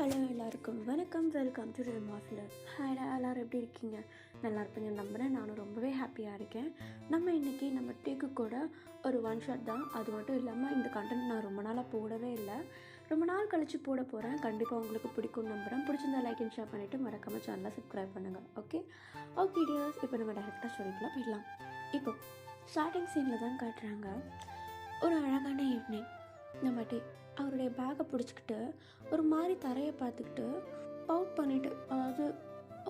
Hello எல்லாருக்கும் வணக்கம். Welcome to மாஃபிலர். ஹாய்டா, எல்லோரும் எப்படி இருக்கீங்க? நல்லா இருப்பீங்க நம்புகிறேன். நானும் ரொம்பவே ஹாப்பியாக இருக்கேன். நம்ம இன்றைக்கி நம்ம டேக்கு கூட ஒரு ஒன் ஷாட் தான். அது மட்டும் இல்லாமல் இந்த கண்டென்ட் நான் ரொம்ப நாளாக போடவே இல்லை. ரொம்ப நாள் கழித்து போட போகிறேன். கண்டிப்பாக உங்களுக்கு பிடிக்கும் நம்புகிறேன். பிடிச்சிருந்தா லைக் அண்ட் ஷேர் பண்ணிவிட்டு மறக்காமல் சேனலை சப்ஸ்கிரைப் பண்ணுங்கள். ஓகே டியர்ஸ், இப்போ நம்ம டேரெக்டாக ஸ்டோரிக்குள்ளே போயிடலாம். இப்போ ஸ்டார்டிங் சீனில் தான் காட்டுறாங்க ஒரு அழகான ஈவினிங். நம்ம டே அவருடைய பேக்கை பிடிச்சிக்கிட்டு ஒரு மாதிரி தரையை பார்த்துக்கிட்டு பவுட் பண்ணிவிட்டு, அதாவது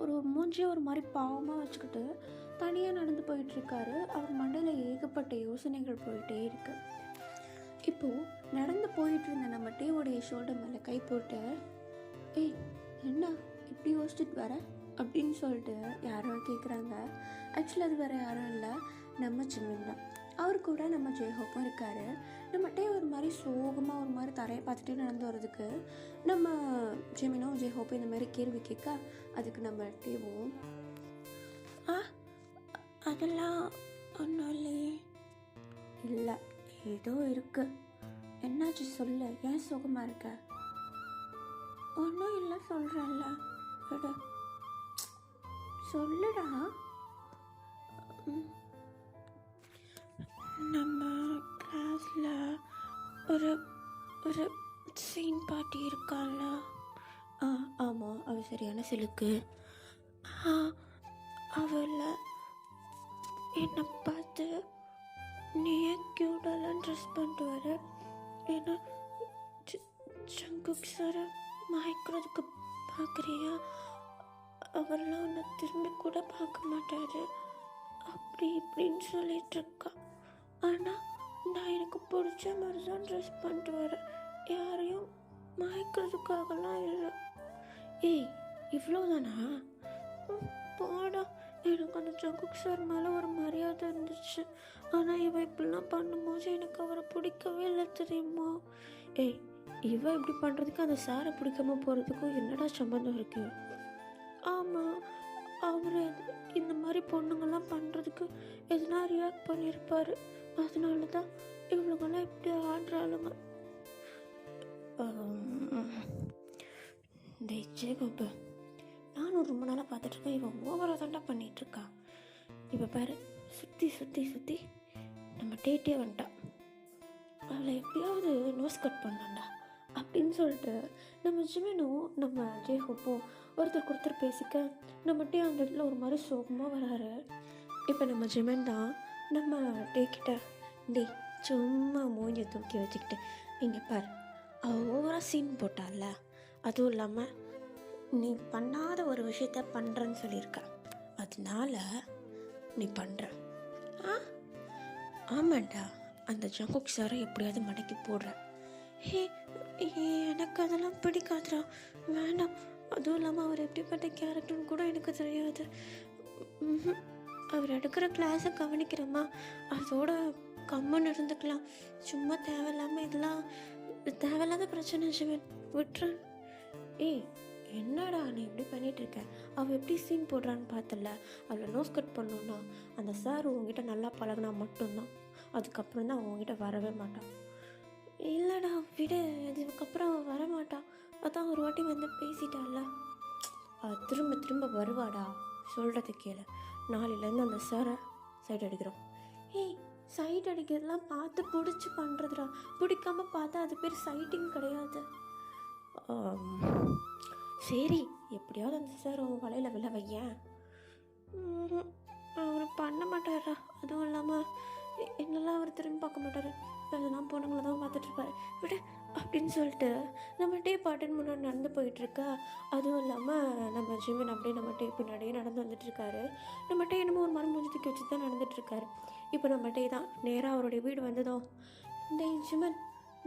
ஒரு மூஞ்சியை ஒரு மாதிரி பாவமாக வச்சுக்கிட்டு தனியாக நடந்து போயிட்டுருக்காரு. அவர் மண்டையில் ஏகப்பட்ட யோசனைகள் போயிட்டே இருக்கு. இப்போது நடந்து போயிட்டு இருந்த நம்ம டேவோடைய ஷோல்டர் மேலே கை போட்டு, ஏய் என்ன இப்படி யோசிச்சுட்டு வர அப்படின்னு சொல்லிட்டு யாரோ கேட்குறாங்க. ஆக்சுவலி அது வேறு யாரும் இல்லை, நம்ம ஜிமின் தான். அவர் கூட நம்ம ஜெய்ஹோப்பும் இருக்கார். நம்ம டே ஒரு மாதிரி சோகமாக ஒரு மாதிரி தரையை பார்த்துட்டே நடந்து வர்றதுக்கு நம்ம ஜெமினும் ஜெய்ஹோப்பும் இந்த மாதிரி கேள்வி கேட்க, அதுக்கு நம்ம டேவும் அதெல்லாம் ஒன்றும் இல்லையே. இல்லை, ஏதோ இருக்கு. என்னாச்சு சொல்லு, ஏன் சோகமாக இருக்க? ஒன்றும் இல்லை சொல்கிறேன்ல, விடு சொல்லுடா. நம்ம கிளாஸில் ஒரு ஒரு சீன் பாட்டி இருக்காள்ல. ஆமாம், அவள் சரியான சிலுக்கு. அவளை என்னை பார்த்து நீ ஏன் க்யூட்டெல்லாம் ட்ரெஸ் பண்ணிட்டு வர, ஏன்னா ஜங்குக் சாரை மயக்கிறதுக்கு பார்க்குறியா? அவரெல்லாம் உன்னை திரும்பி கூட பார்க்க மாட்டாரு அப்படி இப்படின்னு சொல்லிகிட்ருக்கா. ஆனால் நான் எனக்கு பிடிச்ச மாதிரி தான் ட்ரெஸ் பண்ணிட்டு வரேன், யாரையும் மயக்கிறதுக்காகலாம் இல்லை. ஏய் இவ்வளோதானா? போடா. எனக்கு அந்த ஜங்குக் சார் மேலே ஒரு மரியாதை இருந்துச்சு. ஆனால் இவன் இப்படிலாம் பண்ணும்போது எனக்கு அவரை பிடிக்கவே இல்லை தெரியுமா? ஏய், இவன் இப்படி பண்ணுறதுக்கு அந்த சாரை பிடிக்காம போகிறதுக்கும் என்னடா சம்மந்தம் இருக்குது? ஆமாம், அவர் இந்த மாதிரி பொண்ணுங்கள்லாம் பண்ணுறதுக்கு எதுனா ரியாக்ட் பண்ணியிருப்பார். அதனால தான் இவளுங்கெல்லாம் இப்படி ஆடுறாளுங்க. ஜெயகோபு, நானும் ரொம்ப நாளாக பார்த்துட்ருக்கேன், இவன் ஓவராக தாண்டா பண்ணிகிட்ருக்கா. இப்போ பாரு, சுற்றி சுற்றி சுற்றி நம்ம டேட்டே வந்துட்டான். அவளை எப்படியாவது நோஸ் கட் பண்ணாண்டா அப்படின்னு சொல்லிட்டு நம்ம ஜிமினும் நம்ம ஜெய்ஹோப்பும் ஒருத்தருக்கு ஒருத்தர் பேசிக்க, நம்ம டே அந்த இடத்துல ஒரு மாதிரி சோகமாக வராரு. இப்போ நம்ம ஜிமின் தான் நம்ம டேக்கிட்ட, டே சும்மா மூஞ்சி தூக்கி வச்சுக்கிட்டு இங்கே பாரு, அவள் ஓவராக சீன் போட்டால, அதுவும் இல்லாமல் நீ பண்ணாத ஒரு விஷயத்த பண்ணுறன்னு சொல்லியிருக்க, அதனால நீ பண்ணுற. ஆமாண்டா, அந்த ஜங்குக் சாரை எப்படியாவது மடக்கி போடுற. ஹே, எனக்கு அதெல்லாம் பிடிக்காதுடா, வேண்டாம். அதுவும் இல்லாமல் அவர் எப்படிப்பட்ட கேரக்டர்னு கூட எனக்கு தெரியாது. அவர் எடுக்கிற கிளாஸை கவனிக்கிறோமா, அதோட கம்மன் இருந்துக்கலாம். சும்மா தேவையில்லாமல் இதெல்லாம் தேவையில்லாத பிரச்சனை ஜிவன், விட்டுறேன். ஏய் என்னடா நீ இப்படி பண்ணிகிட்ருக்க? அவள் எப்படி சீன் போடுறான்னு பார்த்தல. அவளை நோஸ் கட் பண்ணோன்னா அந்த சார் உங்ககிட்ட நல்லா பழகினா மட்டும்தான், அதுக்கப்புறம் தான் அவங்ககிட்ட வரவே மாட்டான். இல்லைடா விடு, இதுக்கப்புறம் அவள் வரமாட்டான். அதான் ஒரு வாட்டி வந்து பேசிட்டால, அவள் திரும்ப திரும்ப வருவாடா. சொல்கிறது கேளு, நாளையிலேருந்து அந்த சாரை சைட் அடிக்கிறோம். ஏய், சைட் அடிக்கிறதுலாம் பார்த்து பிடிச்சி பண்ணுறதுடா, பிடிக்காம பார்த்தா அது பேர் சைட்டிங் கிடையாது. சரி, எப்படியாவது அந்த சார் உன் வலையில் விழ வையேன். அவர் பண்ண மாட்டாரா, அதுவும் இல்லாமல் என்னெல்லாம் அவர் திரும்பி பார்க்க மாட்டார், அதெல்லாம் பொண்ணுங்களை தான் பார்த்துட்ருப்பாரு, விட அப்படின்னு சொல்லிட்டு நம்ம டே பாட்டுன்னு முன்னாடி நடந்து போயிட்டுருக்கா. அதுவும் இல்லாமல் நம்ம ஜிமின் அப்படியே நம்ம டே பின்னாடியே நடந்து வந்துட்டுருக்காரு. நம்ம டே என்னமோ ஒரு மரம் மூஞ்சி தூக்கி வச்சு தான் நடந்துட்டுருக்காரு. இப்போ நம்ம டே தான் நேராக அவருடைய வீடு வந்ததும், டே ஜிமின்,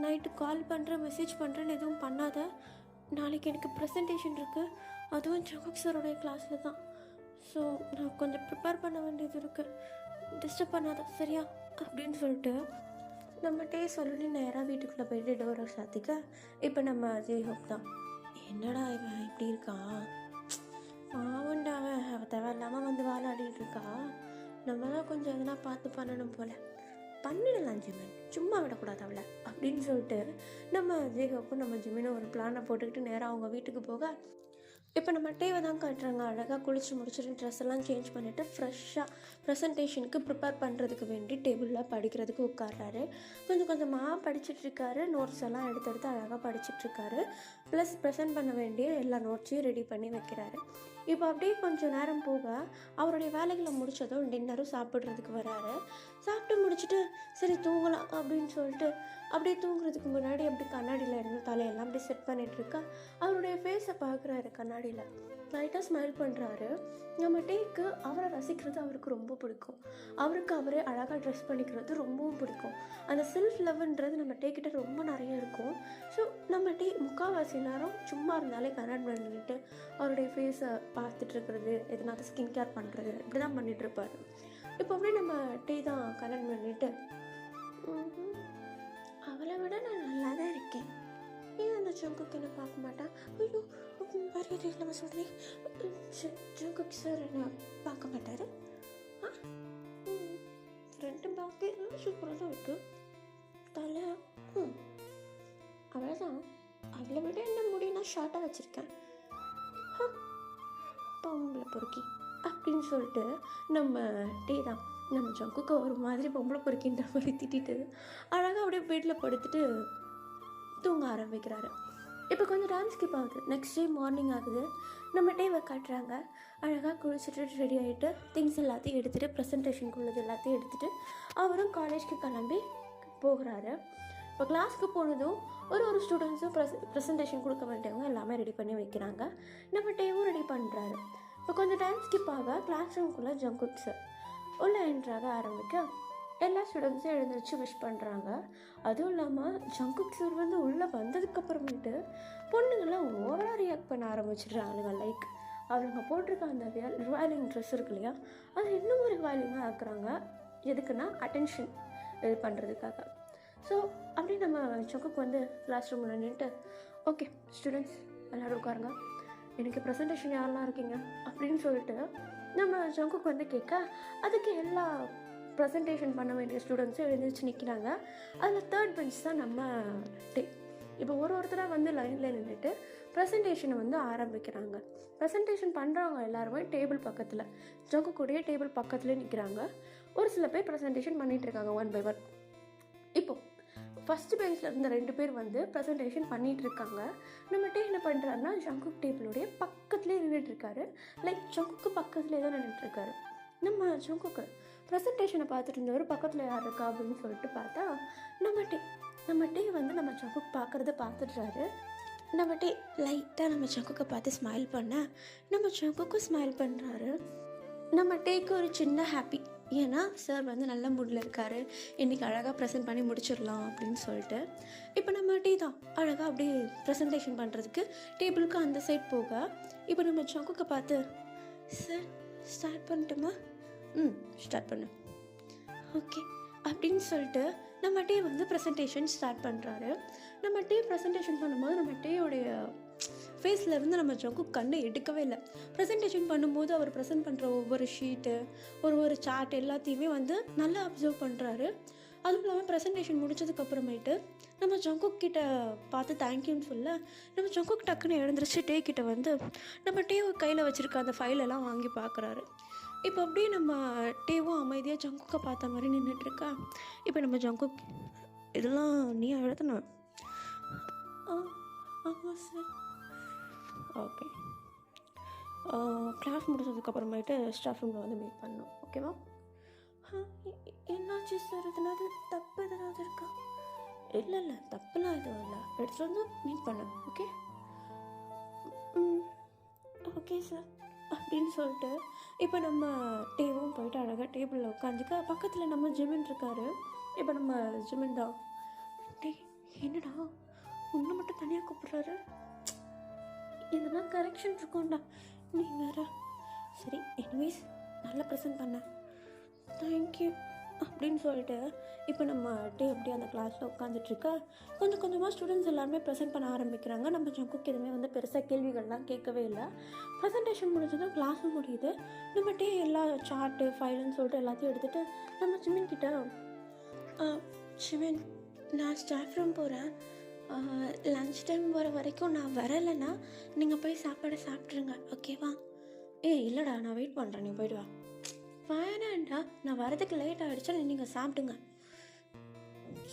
நைட்டு கால் பண்ணுறேன் மெசேஜ் பண்ணுறேன்னு எதுவும் பண்ணாத, நாளைக்கு எனக்கு ப்ரெசன்டேஷன் இருக்குது, அதுவும் ஜங்குக் சாரோடைய கிளாஸில் தான். ஸோ நான் கொஞ்சம் ப்ரிப்பேர் பண்ண வேண்டியது இருக்குது, டிஸ்டர்ப் பண்ணாத சரியா அப்படின்னு சொல்லிட்டு நம்ம டே சொல்லி நேராக வீட்டுக்குள்ளே போயிட்டு டோரை சாத்திக்க. இப்போ நம்ம ஜெய்ஹோப் தான், என்னடா இவன் இப்படி இருக்கான், பாவண்டா அவன் தேவையில்லாமல் வந்து வாழாடிட்டு இருக்கா, நம்ம தான் கொஞ்சம் எதனா பார்த்து பண்ணணும் போல். பண்ணிடலாம் ஜிமின், சும்மா விடக்கூடாது அவளை அப்படின்னு சொல்லிட்டு நம்ம ஜேகப்பும் நம்ம ஜிமினும் ஒரு பிளானை போட்டுக்கிட்டு நேராக அவங்க வீட்டுக்கு போக, இப்போ நம்ம டேவை தான் காட்டுறாங்க. அழகாக குளிச்சு முடிச்சுட்டு ட்ரெஸ் எல்லாம் சேஞ்ச் பண்ணிவிட்டு ஃப்ரெஷ்ஷாக ப்ரெசன்டேஷனுக்கு ப்ரிப்பேர் பண்ணுறதுக்கு வேண்டி டேபிளில் படிக்கிறதுக்கு உட்கார்றாரு. கொஞ்சம் கொஞ்சமாக படிச்சுட்ருக்காரு. நோட்ஸ் எல்லாம் எடுத்து அழகாக படிச்சுட்ருக்காரு. ப்ளஸ் ப்ரெசென்ட் பண்ண வேண்டிய எல்லா நோட்ஸையும் ரெடி பண்ணி வைக்கிறாரு. இப்போ அப்படியே கொஞ்சம் நேரம் போக அவருடைய வேலைகளை முடித்ததும் டின்னரும் சாப்பிட்றதுக்கு வராரு. சாப்பிட்டு முடிச்சுட்டு சரி தூங்கலாம் அப்படின்னு சொல்லிட்டு அப்படியே தூங்குறதுக்கு முன்னாடி அப்படி கண்ணாடியில் இருந்து தலையெல்லாம் அப்படி செட் பண்ணிகிட்ருக்கா. அவருடைய ஃபேஸை பார்க்குறாரு கண்ணாடியில், லைட்டாக ஸ்மைல் பண்ணுறாரு. நம்ம டேக்கு அவரை ரசிக்கிறது அவருக்கு ரொம்ப பிடிக்கும். அவருக்கு அவரே அழகாக ட்ரெஸ் பண்ணிக்கிறது ரொம்பவும் பிடிக்கும். அந்த செல்ஃப் லவ்ன்றது நம்ம டேக்கிட்ட ரொம்ப நிறைய இருக்கும். ஸோ நம்ம டே முக்கால்வாசி நேரம் சும்மா இருந்தாலே கண்ணாடி பண்ணிட்டு அவருடைய ஃபேஸை பார்த்துட்டு இருக்கிறது, எதனாவது ஸ்கின் கேர் பண்ணுறது, இப்படி தான் பண்ணிகிட்ருப்பார். இப்போ அப்படியே நம்ம டே தான் கல்யாணம் பண்ணிட்டு, அவளை விட நான் நல்லா தான் இருக்கேன், ஏன் அந்த ஜங்குக்கு என்ன பார்க்க மாட்டான், ஐயோ மரியாதை இல்லாமல் சொல்கிறேன், ஜங்குக் சார் என்ன பார்க்க மாட்டார், ஃப்ரெண்டு பார்க்க சூப்பராக தான் இருக்குது, தலை அவ்வளோதான், அவளை விட என்ன முடியும் நான் ஷார்ட்டாக வச்சுருக்கேன், பொம்பளை பொறுக்கி அப்படின்னு சொல்லிட்டு நம்ம டே தான் நம்ம ஜங்குக்கு ஒரு மாதிரி பொம்பளை பொறுக்கின்ற மாதிரி திட்டிட்டு அழகாக அப்படியே வீட்டில் படுத்துட்டு தூங்க ஆரம்பிக்கிறாரு. இப்போ கொஞ்சம் டைம் ஸ்கிப் ஆகுது. நெக்ஸ்ட் டே மார்னிங் ஆகுது. நம்ம டேவை காட்டுறாங்க. அழகாக குளிச்சுட்டு ரெடி ஆகிட்டு திங்ஸ் எல்லாத்தையும் எடுத்துகிட்டு ப்ரெசன்டேஷனுக்கு உள்ளது எல்லாத்தையும் எடுத்துகிட்டு அவரும் காலேஜ்க்கு கிளம்பி போகிறாரு. இப்போ கிளாஸ்க்கு போனதும் ஒரு ஸ்டூடெண்ட்ஸும் ப்ரெசன்டேஷன் கொடுக்க வேண்டியவங்க எல்லாமே ரெடி பண்ணி வைக்கிறாங்க. நம்ம டேவும் ரெடி பண்ணுறாரு. இப்போ கொஞ்சம் டைம் ஸ்கிப் ஆக கிளாஸ் ரூம்குள்ளே ஜங்குக் சார் உள்ளே என்ட்ராக ஆரம்பிக்க எல்லா ஸ்டூடெண்ட்ஸும் எழுந்திரிச்சு விஷ் பண்ணுறாங்க. அதுவும் இல்லாமல் ஜங்குக் சார் வந்து உள்ளே வந்ததுக்கப்புறமேட்டு பொண்ணுங்கள்லாம் ஓவராக ரியாக்ட் பண்ண ஆரம்பிச்சிடுறாங்க. லைக் அவங்க போட்டிருக்க அந்த ரிவாலிங் ட்ரெஸ் இருக்கு இல்லையா, அது இன்னும் ஒரு ரிவாலிங்காக ஆக்குறாங்க. எதுக்குன்னா அட்டென்ஷன் இது பண்ணுறதுக்காக. ஸோ அப்படி நம்ம ஜங்குக் வந்து கிளாஸ் ரூமில் நின்றுட்டு, ஓகே ஸ்டூடெண்ட்ஸ் எல்லோரும் உட்காருங்க, எனக்கு ப்ரெசன்டேஷன் யாரெல்லாம் இருக்கீங்க அப்படின்னு சொல்லிட்டு நம்ம ஜங்குக் வந்து கேட்க, அதுக்கு எல்லா ப்ரெசன்டேஷன் பண்ண வேண்டிய ஸ்டூடெண்ட்ஸும் எழுந்திரிச்சு நிற்கிறாங்க. அதில் தேர்ட் பெஞ்ச் தான் நம்ம டே. இப்போ ஒருத்தராக வந்து லைனில் நின்றுட்டு ப்ரெசன்டேஷனை வந்து ஆரம்பிக்கிறாங்க. ப்ரெசன்டேஷன் பண்ணுறவங்க எல்லாருமே டேபிள் பக்கத்தில், ஜங்குக்குடைய டேபிள் பக்கத்துலேயே நிற்கிறாங்க. ஒரு சில பேர் ப்ரெசன்டேஷன் பண்ணிகிட்ருக்காங்க ஒன் பை ஒன். இப்போது ஃபஸ்ட்டு பெஞ்சில் இருந்த 2 பேர் வந்து ப்ரெசன்டேஷன் பண்ணிகிட்டு இருக்காங்க. நம்ம டே என்ன பண்ணுறாருன்னா ஜங்குக் டேபிளுடைய பக்கத்துலேயே நின்றுட்டுருக்காரு. லைக் ஜங்குக்கு பக்கத்துலேயே தான் நின்றுட்டுருக்காரு. நம்ம ஜங்குக்கு ப்ரெசன்டேஷனை பார்த்துட்டு இருந்தவர் பக்கத்தில் யார் இருக்கா அப்படின்னு சொல்லிட்டு பார்த்தா நம்ம டே வந்து நம்ம ஜங்குக் பார்க்குறத பார்த்துட்றாரு. நம்ம டே லைட்டாக நம்ம ஜங்குக்கை பார்த்து ஸ்மைல் பண்ண நம்ம ஜங்குக்கும் ஸ்மைல் பண்ணுறாரு. நம்ம டேக்கு ஒரு சின்ன ஹாப்பி, ஏன்னா சார் வந்து நல்ல மூடில் இருக்கார், இன்றைக்கி அழகாக ப்ரெசென்ட் பண்ணி முடிச்சிடலாம் அப்படின்னு சொல்லிட்டு. இப்போ நம்ம டே தான் அழகாக அப்படியே ப்ரெசன்டேஷன் பண்ணுறதுக்கு டேபிளுக்கு அந்த சைட் போக, இப்போ நம்ம ஜங்குக்கை பார்த்து, சார் ஸ்டார்ட் பண்ணட்டுமா? ஸ்டார்ட் பண்ணு, ஓகே அப்படின்னு சொல்லிட்டு நம்ம டே வந்து ப்ரெசன்டேஷன் ஸ்டார்ட் பண்ணுறாரு. நம்ம டே ப்ரெசன்டேஷன் பண்ணும்போது நம்ம டேயோடைய ஃபேஸில் இருந்து நம்ம ஜங்குக் கண்ணை எடுக்கவே இல்லை. ப்ரெசன்டேஷன் பண்ணும்போது அவர் ப்ரெசென்ட் பண்ணுற ஒவ்வொரு ஷீட்டு, ஒரு சார்ட் எல்லாத்தையுமே வந்து நல்லா அப்சர்வ் பண்ணுறாரு. அதுவும் இல்லாமல் ப்ரெசன்டேஷன் முடிச்சதுக்கப்புறமேட்டு நம்ம ஜங்குக் கிட்ட பார்த்து தேங்க்யூன்னு சொல்ல, நம்ம ஜங்குக் டக்குன்னு எழுந்திரிச்சு டே கிட்ட வந்து நம்ம டே கையில் வச்சுருக்க அந்த ஃபைலெல்லாம் வாங்கி பார்க்குறாரு. இப்போ அப்படியே நம்ம டேவும் அமைதியாக ஜங்குக்கை பார்த்த மாதிரி நின்றுட்டுருக்கா. இப்போ நம்ம ஜங்குக், இதெல்லாம் நீ எழுதணும்? ஆமாம் சார். ஓகே, கிளாஸ் முடிச்சதுக்கப்புறமேட்டு ஸ்டாஃப் ரூமில் வந்து மீட் பண்ணோம், ஓகேவா? என்னாச்சு சார், எதனாவது தப்பு எதனாவது இருக்கா? இல்லை தப்புலாம் எதுவும் இல்லை, எடுத்துகிட்டு வந்து மீட் பண்ணேன், ஓகே ஓகே சார் அப்படின்னு சொல்லிட்டு இப்போ நம்ம டேவும் போயிட்டு அழகாக டேபிளில் உட்காந்துக்க, பக்கத்தில் நம்ம ஜிமின் இருக்காரு. இப்போ நம்ம ஜிமின் தான், டே என்னடா உன்னை மட்டும் தனியாக கூப்பிட்றாரு, இதெல்லாம் கரெக்ஷன் இருக்கும்டா, நீ வேற. சரி எனிவேஸ் நல்லா ப்ரெசென்ட் பண்ண, தேங்க்யூ அப்படின்னு சொல்லிட்டு இப்போ நம்ம டே அப்படியே அந்த கிளாஸில் உட்காந்துட்ருக்க. கொஞ்சம் கொஞ்சமாக ஸ்டூடெண்ட்ஸ் எல்லாருமே ப்ரெசென்ட் பண்ண ஆரம்பிக்கிறாங்க. நம்ம ஜங்குக்கு எதுவுமே வந்து பெருசாக கேள்விகள்லாம் கேட்கவே இல்லை. ப்ரெசன்டேஷன் முடிஞ்சதும் கிளாஸும் முடியுது. நம்ம டே எல்லா சார்ட்டு ஃபைலுன்னு சொல்லிட்டு எல்லாத்தையும் எடுத்துகிட்டு நம்ம ஜிமின் கிட்ட, சிவன், நான் ஸ்டாஃப் ரூம் போகிறேன். லன்ச் டைம் வர வரைக்கும் நான் வரலைன்னா நீங்கள் போய் சாப்பாடை சாப்பிட்ருங்க, ஓகேவா? இல்லைடா, நான் வெயிட் பண்ணுறேன், நீ போய்ட்டு வா. வேணாண்டா, நான் வரதுக்கு லேட் ஆகிடுச்சா, நீங்கள் சாப்பிடுங்க.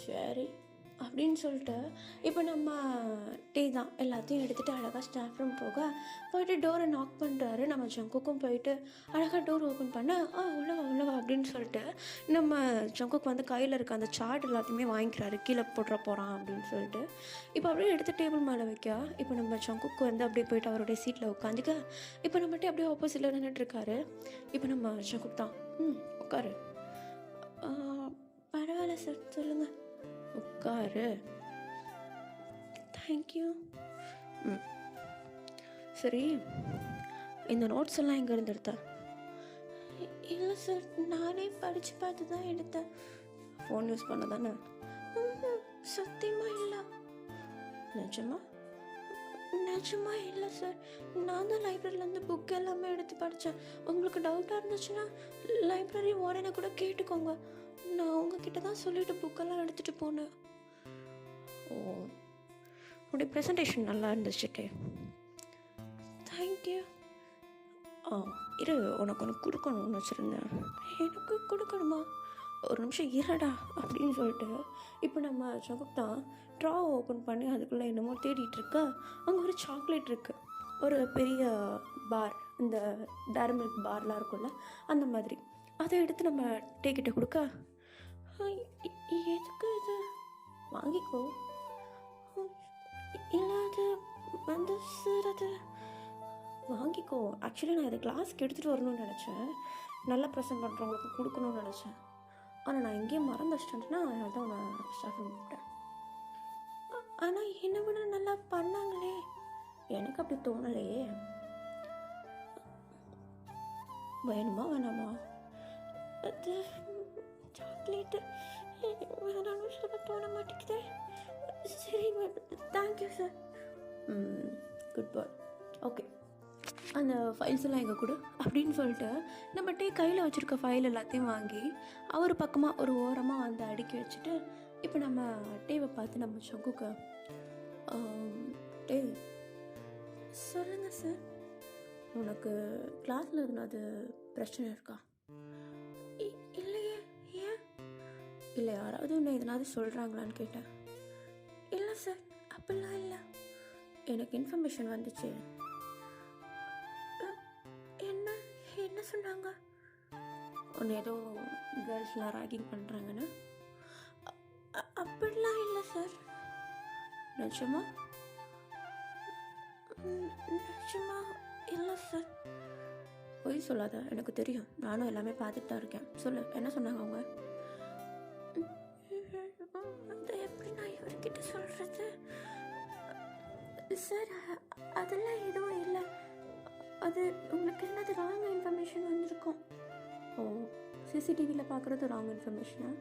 சரி அப்படின்னு சொல்லிட்டு இப்போ நம்ம டீ தான் எல்லாத்தையும் எடுத்துகிட்டு அழகாக ஸ்டாஃப் ரூம் போயிட்டு டோரை நாக் பண்ணுறாரு. நம்ம ஜங்குக்கும் போயிட்டு அழகாக டோர் ஓப்பன் பண்ண உள்ளவா அப்படின்னு சொல்லிட்டு நம்ம ஜங்குக்கு வந்து கையில் இருக்க அந்த சார்ட் எல்லாத்தையுமே வாங்கிக்கிறாரு, கீழே போகிறான் அப்படின்னு சொல்லிட்டு. இப்போ அப்படியே எடுத்து டேபிள் மேலே வைக்க இப்போ நம்ம ஜங்குக்கு வந்து அப்படியே போயிட்டு அவருடைய சீட்டில் உட்காந்துக்க இப்போ நம்மகிட்ட அப்படியே ஆப்போசிட்டில் நின்றுட்டுருக்காரு. இப்போ நம்ம ஜங்குக் தான் உட்காரு. பரவாயில்ல சார், சொல்லுங்கள், உட்காரு. தேங்க்யூ. சரி, இந்த நோட்ஸ் எல்லாம் எங்கேருந்து எடுத்த? இல்லை சார், நானே படித்து பார்த்து தான் எடுத்தேன். ஃபோன் யூஸ் பண்ண தானே? சத்தியமாக இல்லை. நிஜமா இல்லை சார், நான் தான் லைப்ரரியிலேருந்து புக் எல்லாமே எடுத்து படித்தேன். உங்களுக்கு டவுட்டாக இருந்துச்சுன்னா லைப்ரரி வார்டனை கூட கேட்டுக்கோங்க. நான் உங்ககிட்ட தான் சொல்லிவிட்டு புக்கெல்லாம் எடுத்துகிட்டு போனேன். உன்னுடைய ப்ரெசன்டேஷன் நல்லா இருந்துச்சுட்டே. தேங்க்யூ. இரு, உனக்கு ஒன்று கொடுக்கணும்னு வச்சுருந்தேன். எனக்கு கொடுக்கணுமா? ஒரு நிமிஷம் இருடா அப்படின்னு சொல்லிட்டு இப்போ நம்ம ஜங்குக் தான் ட்ரா ஓப்பன் பண்ணி அதுக்குள்ளே என்னமோ தேடிட்டுருக்க. அங்கே ஒரு சாக்லேட் இருக்குது, ஒரு பெரிய பார், இந்த டேரி மில்க் பார்லாம் இருக்கும்ல அந்த மாதிரி. அதை எடுத்து நம்ம டேக்கிட்ட கொடுக்க, எதுக்கு இது? வாங்கிக்கோ. இல்லை, அது வந்து சார், அது வாங்கிக்கோ. ஆக்சுவலி நான் இதை கிளாஸ்க்கு எடுத்துகிட்டு வரணும்னு நினச்சேன், நல்லா ப்ரெசென்ட் பண்ணுறவங்களுக்கு கொடுக்கணும்னு நினச்சேன். ஆனால் நான் எங்கேயும் மறந்து வச்சிட்டேன்னா அதனால தான் நான் ஸ்டாஃப் ரூம் கூப்பிட்டேன். ஆனால் என்னை விட நல்லா பண்ணாங்களே, எனக்கு அப்படி தோணலையே. வேணுமா வேணாமா? அது சாக்லேட்டு வேணாலும் சொல்ல தோண மாட்டேங்குது. சரி, தேங்க்யூ சார். குட் பாய். ஓகே, அந்த ஃபைல்ஸ் எல்லாம் எங்கே கொடு அப்படின்னு சொல்லிட்டு நம்ம கையில் வச்சுருக்க ஃபைல் எல்லாத்தையும் வாங்கி அவர் பக்கமாக ஒரு ஓரமாக வந்து அடுக்கி வச்சுட்டு இப்போ நம்ம டேவை பார்த்து நம்ம ஜங்குக்கு, டே சொல்லுங்கள் சார், உனக்கு கிளாஸில் எதுனாது பிரச்சனை இருக்கா? இல்லையே. ஏன்? இல்லை, யாராவது உன்னை எதனாவது சொல்கிறாங்களான்னு கேட்டேன். இல்லை சார், அப்படிலாம் இல்லை. எனக்கு இன்ஃபர்மேஷன் வந்துச்சு. என்ன சொன்னாங்க? ஒன்று ஏதோ கேர்ள்ஸ்லாம் ராகிங் பண்ணுறாங்கன்னு. அப்படிலாம் இல்லை சார். நிஜமா இல்லை சார். பொய் சொல்லாத, எனக்கு தெரியும், நானும் எல்லாமே பார்த்துட்டு தான் இருக்கேன். சொல்லு, என்ன சொன்னாங்க அவங்க? அதை எப்படி நான் இவர்கிட்ட சொல்கிறது? சார், அதெல்லாம் எதுவும் இல்லை. அது உங்களுக்கு என்னது ராங் இன்ஃபர்மேஷன் வந்திருக்கும். ஓ, சிசிடிவியில் பார்க்குறது ராங் இன்ஃபர்மேஷனா?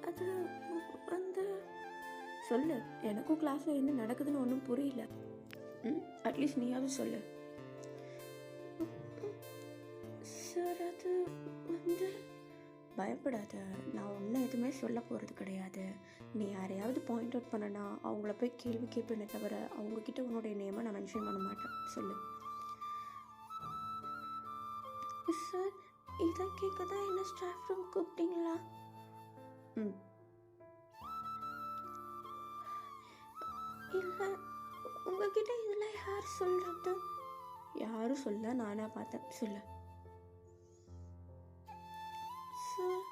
அது வந்து சொல்லு, எனக்கும் கிளாஸில் என்ன நடக்குதுன்னு ஒன்றும் புரியல. அட்லீஸ்ட் நீயாவது சொல்லு. சார், அது வந்து பயப்படாத, நான் ஒன்றும் எதுவுமே சொல்ல போகிறது கிடையாது. நீ யாரையாவது பாயிண்ட் அவுட் பண்ணனா அவங்கள போய் கேள்வி கேட்பேனே தவிர அவங்கக்கிட்ட உன்னுடைய நேமை நான் மென்ஷன் பண்ண மாட்டேன். சொல்லு. சார், இதை கேட்க தான் என்ன ஸ்டாஃப் ரூம் கூப்பிட்டீங்களா? இல்லை, உங்ககிட்ட இதெல்லாம் யார் சொல்கிறது? யாரும் சொல்ல, நானாக பார்த்தேன். சொல்லு. சார்,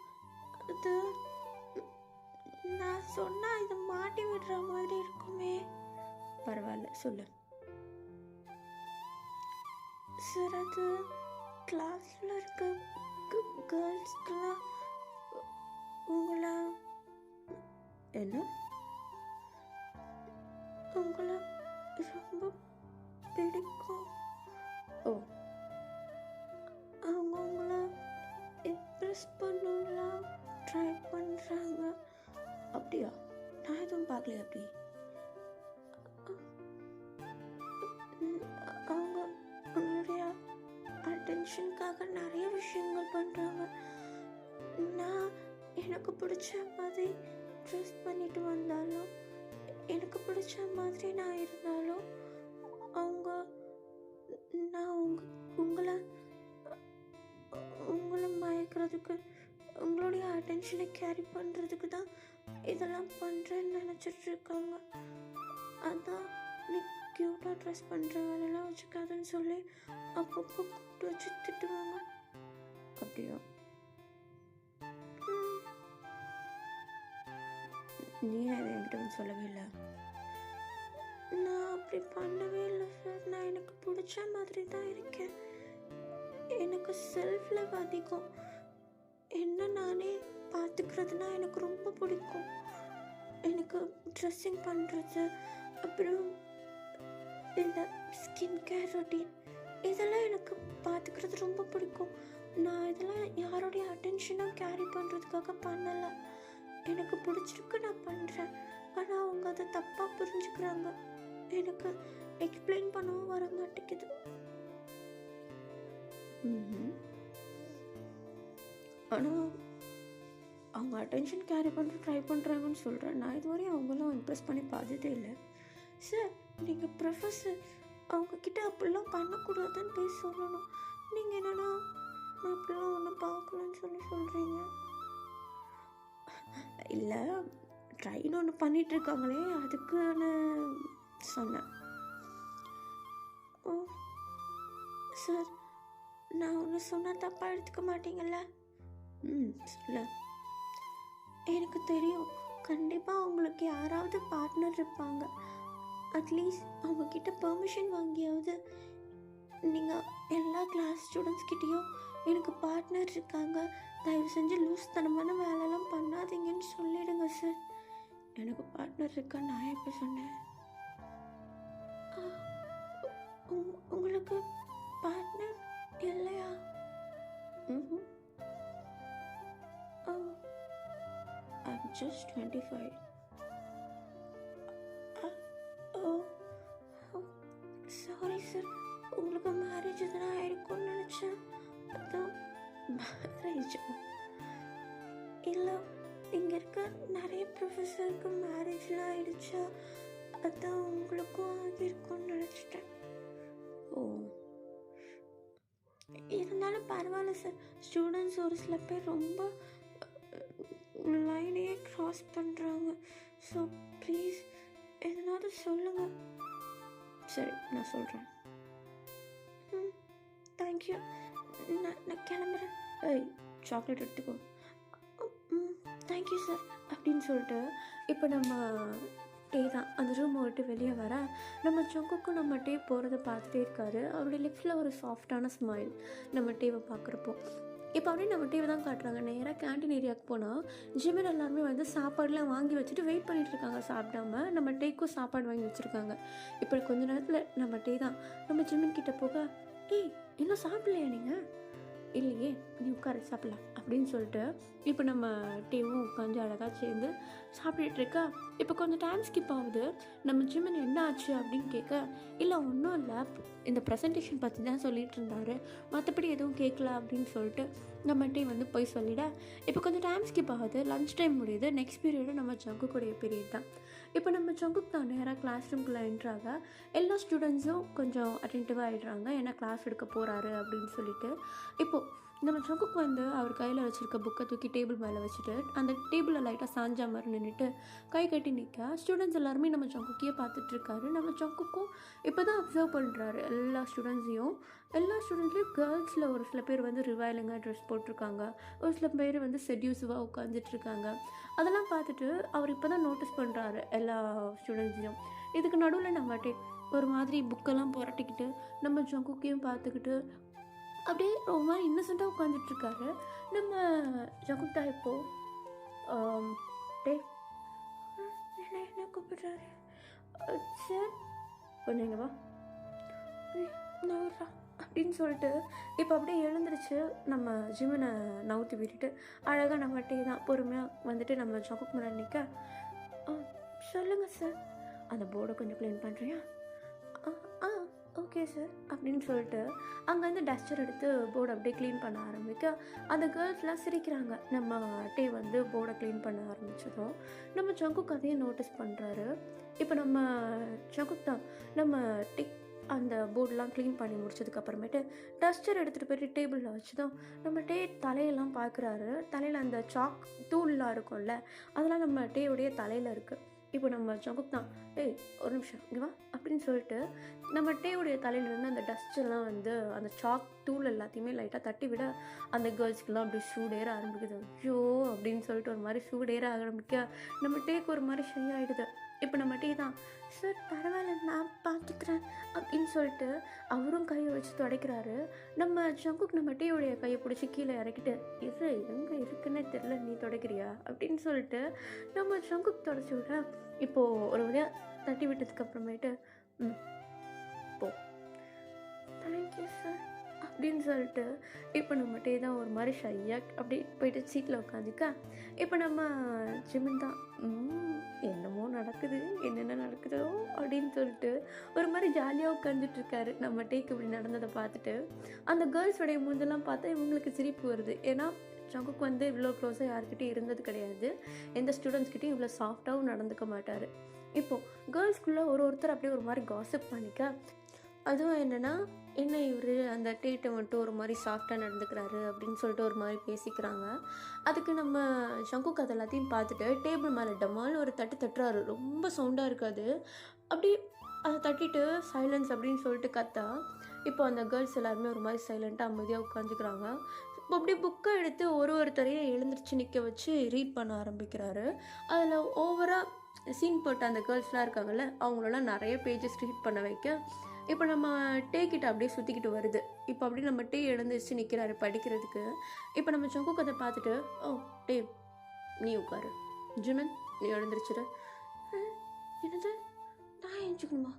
அது நான் சொன்னால் இதை மாட்டி விடுற மாதிரி இருக்குமே. பரவாயில்ல, சொல்லு. சார், அது கிளாஸில் இருக்க கேர்ள்ஸ்க்கெல்லாம் உங்களை என்ன உங்களை ரொம்ப பிடிக்கும். ஓ, அவங்க உங்களை இம்ப்ரெஸ் பண்ணலாம் ட்ரை பண்ணுறாங்க. அப்படியா? நான் எதுவும் பார்க்கல. அப்படி அவங்க உங்களுடைய அட்டென்ஷனுக்காக நிறைய விஷயங்கள் பண்ணுறாங்க. நான் எனக்கு பிடிச்ச மாதிரி ட்ரெஸ் பண்ணிட்டு வந்தாலும், எனக்கு பிடிச்ச மாதிரி நான் இருந்தாலும், அவங்க நான் உங்களை உங்களை மயக்கிறதுக்கு, உங்களுடைய அட்டென்ஷனை கேரி பண்ணுறதுக்கு தான் இதெல்லாம் பண்ணுறேன்னு நினச்சிட்ருக்காங்க. அதான் நீ க்யூட்டாக ட்ரெஸ் பண்ணுற வேலையெல்லாம் வச்சுக்காதுன்னு சொல்லி அப்பப்போ கூப்பிட்டு வச்சு திட்டுவாங்க. அப்படியா? நீ அதை என்கிட்ட வந்து சொல்லவே இல்லை. நான் அப்படி பண்ணவே இல்லை சார். நான் எனக்கு பிடிச்ச மாதிரி தான் இருக்கேன். எனக்கு செல்ஃப் லவ் அதிகம். என்ன நானே பார்த்துக்கிறதுனா எனக்கு ரொம்ப பிடிக்கும். எனக்கு ட்ரெஸ்ஸிங் பண்ணுறது, அப்புறம் இந்த ஸ்கின் கேர் ரொட்டீன், இதெல்லாம் எனக்கு பார்த்துக்கிறது ரொம்ப பிடிக்கும். நான் இதெல்லாம் யாரோடைய அட்டென்ஷனாக கேரி பண்ணுறதுக்காக பண்ணலை. எனக்கு பிடிச்சிருக்கு, நான் பண்ணுறேன். ஆனால் அவங்க அதை தப்பாக புரிஞ்சுக்கிறாங்க. எனக்கு எக்ஸ்பிளைன் பண்ணவும் வர மாட்டேங்குது. ஆனால் அவங்க அட்டென்ஷன் கேரி பண்ண ட்ரை பண்ணுறாங்கன்னு சொல்கிறேன். நான் இதுவரையும் அவங்களாம் இம்ப்ரெஸ் பண்ணி பார்த்ததே இல்லை. சார், நீங்கள் ப்ரொஃபஸர், அவங்கக்கிட்ட அப்படிலாம் பண்ணக்கூடாதுன்னு போய் சொல்லணும். நீங்கள் என்னென்னா நான் அப்படிலாம் ஒன்றும் பார்க்கலன்னு சொல்கிறீங்க. இல்லை, ட்ரைன்னு ஒன்று பண்ணிகிட்ருக்காங்களே, அதுக்குன்னு சொன்னேன். ஓ சார், நான் ஒன்று சொன்னால் தப்பாக எடுத்துக்க மாட்டீங்கள்ல? சொல்ல. எனக்கு தெரியும், கண்டிப்பாக உங்களுக்கு யாராவது பார்ட்னர் இருப்பாங்க. அட்லீஸ்ட் அவங்கக்கிட்ட பெர்மிஷன் வாங்கியாவது நீங்கள் எல்லா கிளாஸ் ஸ்டூடெண்ட்ஸ்கிட்டையும் எனக்கு பார்ட்னர் இருக்காங்க, தயவு செஞ்சு லூஸ் தனமான வேலைலாம் பண்ணாதீங்கன்னு சொல்லிடுங்க சார். எனக்கு பார்ட்னர் இருக்கா நான் எப்போ சொன்னேன்? உங்களுக்கு பார்ட்னர் இல்லையா? I'm just 25. சாரி சார், உங்களுக்கு மேரேஜ் எதனா ஆயிருக்கும்னு நினச்சேன். அதான் மேரேஜ் இல்லை, இங்கே இருக்க நிறைய ப்ரொஃபஸருக்கு மேரேஜ்லாம் ஆயிடுச்சா, அதான் உங்களுக்கும் ஆகியிருக்கும்னு நினச்சிட்டேன். ஓ, இருந்தாலும் பரவாயில்ல சார். ஸ்டூடெண்ட்ஸ் ஒரு சில பேர் ரொம்ப லைனையே க்ராஸ் பண்ணுறாங்க. ஸோ ப்ளீஸ் எதனாவது சொல்லுங்கள். சரி, நான் சொல்கிறேன். தேங்க்யூ. நான் கிளம்புறேன். ஏய், சாக்லேட் எடுத்துக்கோ. தேங்க்யூ சார் அப்படின்னு சொல்லிட்டு இப்போ நம்ம டே தான் அந்த ரூமை விட்டு வெளியே வர, நம்ம ஜங்குக்கும் நம்ம டே போகிறத பார்த்துட்டே இருக்காரு. அவருடைய லிப்ஸில் ஒரு சாஃப்டான ஸ்மைல் நம்ம டேவை பார்க்குறப்போ. இப்போ அப்படியே நம்ம டேவை தான் காட்டுறாங்க. நேராக கேன்டீன் ஏரியாவுக்கு போனால் ஜிமின் எல்லாருமே வந்து சாப்பாடுலாம் வாங்கி வச்சுட்டு வெயிட் பண்ணிகிட்ருக்காங்க சாப்பிடாம. நம்ம டேக்கும் சாப்பாடு வாங்கி வச்சுருக்காங்க. இப்போ கொஞ்ச நேரத்தில் நம்ம டே தான் நம்ம ஜிமின் கிட்டே போக, ஏய் இன்னும் சாப்பிட்லையா நீங்கள்? இல்லையே, நீ உட்கார சாப்பிட்லாம் அப்படின்னு சொல்லிட்டு இப்போ நம்ம டேவும் உட்காந்து அழகாக சேர்ந்து சாப்பிட்டுட்ருக்கா. இப்போ கொஞ்சம் டைம் ஸ்கிப் ஆகுது. நம்ம ஜிமின் என்ன ஆச்சு அப்படின்னு கேட்க, இல்லை ஒன்றும் இல்லை, இந்த ப்ரெசன்டேஷன் பற்றி தான் சொல்லிகிட்டு இருந்தார், மற்றபடி எதுவும் கேட்கல அப்படின்னு சொல்லிட்டு நம்ம டே வந்து போய் சொல்லிட. இப்போ கொஞ்சம் டைம் ஸ்கிப் ஆகுது. லன்ச் டைம் முடியுது. நெக்ஸ்ட் பீரியடு நம்ம ஜங்குக்குடைய பீரியட் தான். இப்போ நம்ம ஜங்குக்கு தான் நேராக கிளாஸ் ரூம்குள்ளே என்ட்ராக எல்லா ஸ்டூடெண்ட்ஸும் கொஞ்சம் அட்டென்டிவாக ஆகிடுறாங்க, ஏன்னா கிளாஸ் எடுக்க போகிறாரு அப்படின்னு சொல்லிட்டு. இப்போது நம்ம ஜங்குக்கு வந்து அவர் கையில் வச்சுருக்க புக்கை தூக்கி டேபிள் மேலே வச்சுட்டு அந்த டேபிளில் லைட்டாக சாஞ்சா மாதிரி நின்றுட்டு கை கட்டி நிற்க ஸ்டூடெண்ட்ஸ் எல்லாருமே நம்ம ஜங்குக்கையே பார்த்துட்ருக்காரு. நம்ம ஜங்குக்கும் இப்போ தான் அப்சர்வ் பண்ணுறாரு எல்லா ஸ்டூடெண்ட்ஸையும். எல்லா ஸ்டூடெண்ட்லேயும் கேர்ள்ஸில் ஒரு சில பேர் வந்து ரிவைலிங்காக ட்ரெஸ் போட்டிருக்காங்க, ஒரு சில பேர் வந்து செட்யூசிவாக உட்காந்துட்ருக்காங்க. அதெல்லாம் பார்த்துட்டு அவர் இப்போ தான் நோட்டீஸ் பண்ணுறாரு எல்லா ஸ்டூடெண்ட்ஸையும். இதுக்கு நடுவில் நம்ம ஒரு மாதிரி புக்கெல்லாம் புரட்டிக்கிட்டு நம்ம ஜங்குக்கையும் பார்த்துக்கிட்டு அப்படியே ஒரு மாதிரி இன்னசென்ட்டாக உட்காந்துட்ருக்காரு. நம்ம ஜங்குக் தான் இப்போது டே என்ன கூப்பிடுறாரு சார், கொஞ்சம் எங்க வா நவரா அப்படின்னு சொல்லிட்டு இப்போ அப்படியே எழுந்திரிச்சு நம்ம ஜிமினை நவுத்தி விட்டுட்டு அழகாக நம்ம டே தான் பொறுமையாக வந்துட்டு நம்ம ஜங்குக் முன்னாடி நிற்க, சொல்லுங்கள் சார், அந்த போர்டை கொஞ்சம் க்ளீன் பண்ணுறியா? ஆ ஓகே சார் அப்படின்னு சொல்லிட்டு அங்கேருந்து டஸ்டர் எடுத்து போர்டை அப்படியே க்ளீன் பண்ண ஆரம்பிக்க அந்த கேர்ள்ஸ்லாம் சிரிக்கிறாங்க. நம்ம டே வந்து போர்டை க்ளீன் பண்ண ஆரம்பிச்சதும் நம்ம ஜங்குக் அதையும் நோட்டீஸ் பண்ணுறாரு. இப்போ நம்ம ஜங்குக் தான் நம்ம டிக் அந்த போர்டெலாம் க்ளீன் பண்ணி முடிச்சதுக்கப்புறமேட்டு டஸ்டர் எடுத்துகிட்டு போய்ட்டு டேபிளில் வச்சு தான் நம்ம டே தலையெல்லாம் பார்க்குறாரு. தலையில் அந்த சாக் தூள்லாம் இருக்கும்ல, அதெல்லாம் நம்ம டேவுடைய தலையில் இருக்குது. இப்போ நம்ம ஜங்குக் தான், ஏய் ஒரு நிமிஷம் இங்கே வா அப்படின்னு சொல்லிட்டு நம்ம டேவுடைய தலையிலேருந்து அந்த டஸ்ட்டெல்லாம் வந்து அந்த சாக் தூள் எல்லாத்தையுமே லைட்டாக தட்டி விட அந்த கேர்ள்ஸ்க்கெல்லாம் அப்படியே சூடேற ஆரம்பிக்குது. ஐயோ அப்படின்னு சொல்லிட்டு ஒரு மாதிரி சூடேற ஆரம்பிக்க நம்ம டேக்கு ஒரு மாதிரி ஷை ஆகிடுது. இப்போ நம்ம டீ தான், சார் பரவாயில்ல நான் பார்த்துக்கிறேன் அப்படின்னு சொல்லிட்டு அவரும் கையை வச்சு துடைக்கிறாரு. நம்ம ஜங்குக் நம்ம டீயோடைய கையை பிடிச்சி கீழே இறக்கிட்டு, இது எங்கே இருக்குன்னே தெரில நீ துடைக்கிறியா அப்படின்னு சொல்லிட்டு நம்ம ஜங்குக் துடைச்சி விட இப்போது ஒரு வழியாக தட்டி விட்டதுக்கப்புறமேட்டு போ தேங்க்யூ சார் அப்படின்னு சொல்லிட்டு இப்போ நம்ம டே தான் ஒரு மாதிரி ஷையாக அப்படி போயிட்டு சீட்டில் உட்காந்துக்க இப்போ நம்ம ஜிமின் தான் என்னமோ நடக்குது என்னென்ன நடக்குதோ அப்படின்னு சொல்லிட்டு ஒரு மாதிரி ஜாலியாக உட்காந்துட்ருக்காரு. நம்ம டேக்கு இப்படி நடந்ததை பார்த்துட்டு அந்த கேர்ள்ஸோடைய மூஞ்செல்லாம் பார்த்தா இவங்களுக்கு சிரிப்பு வருது. ஏன்னா ஜங்குக் வந்து இவ்வளோ க்ளோஸாக யார்கிட்டையும் இருந்தது கிடையாது. எந்த ஸ்டூடெண்ட்ஸ்கிட்டையும் இவ்வளோ சாஃப்டாகவும் நடந்துக்க மாட்டார். இப்போது கேர்ள்ஸ்குள்ளே ஒருத்தர் அப்படியே ஒரு மாதிரி காசிப் பண்ணிக்க, அதுவும் என்னென்னா என்ன இவர் அந்த டேட்டை மட்டும் ஒரு மாதிரி சாஃப்டாக நடந்துக்கிறாரு அப்படின்னு சொல்லிட்டு ஒரு மாதிரி பேசிக்கிறாங்க. அதுக்கு நம்ம ஜங்குக் அது எல்லாத்தையும் பார்த்துட்டு டேபிள் மேலே டமால் ஒரு தட்டு தட்டுறாரு. ரொம்ப சவுண்டாக இருக்காது. அப்படி அதை தட்டிட்டு சைலன்ஸ் அப்படின்னு சொல்லிட்டு கத்தா இப்போ அந்த கேர்ள்ஸ் எல்லாருமே ஒரு மாதிரி சைலண்ட்டாக அமைதியாக உட்காந்துக்கிறாங்க. இப்போ அப்படியே புக்கை எடுத்து ஒருத்தரையும் எழுந்திரிச்சு நிற்க வச்சு ரீட் பண்ண ஆரம்பிக்கிறாரு. அதில் ஓவராக சீன் போட்ட அந்த கேர்ள்ஸ்லாம் இருக்காங்கல்ல, அவங்களெல்லாம் நிறைய பேஜஸ் ரீட் பண்ண வைக்க இப்போ நம்ம டே கிட்ட அப்படியே சுற்றிக்கிட்டு வருது. இப்போ அப்படியே நம்ம டே எழுந்திரிச்சு நிற்கிறாரு படிக்கிறதுக்கு. இப்போ நம்ம ஜங்குக் அதை பார்த்துட்டு, ஓ டே நீ உட்காரு, ஜிமன் நீ எழுந்திரிச்சிரு. என்னது நான் எழுஞ்சிக்கணுமா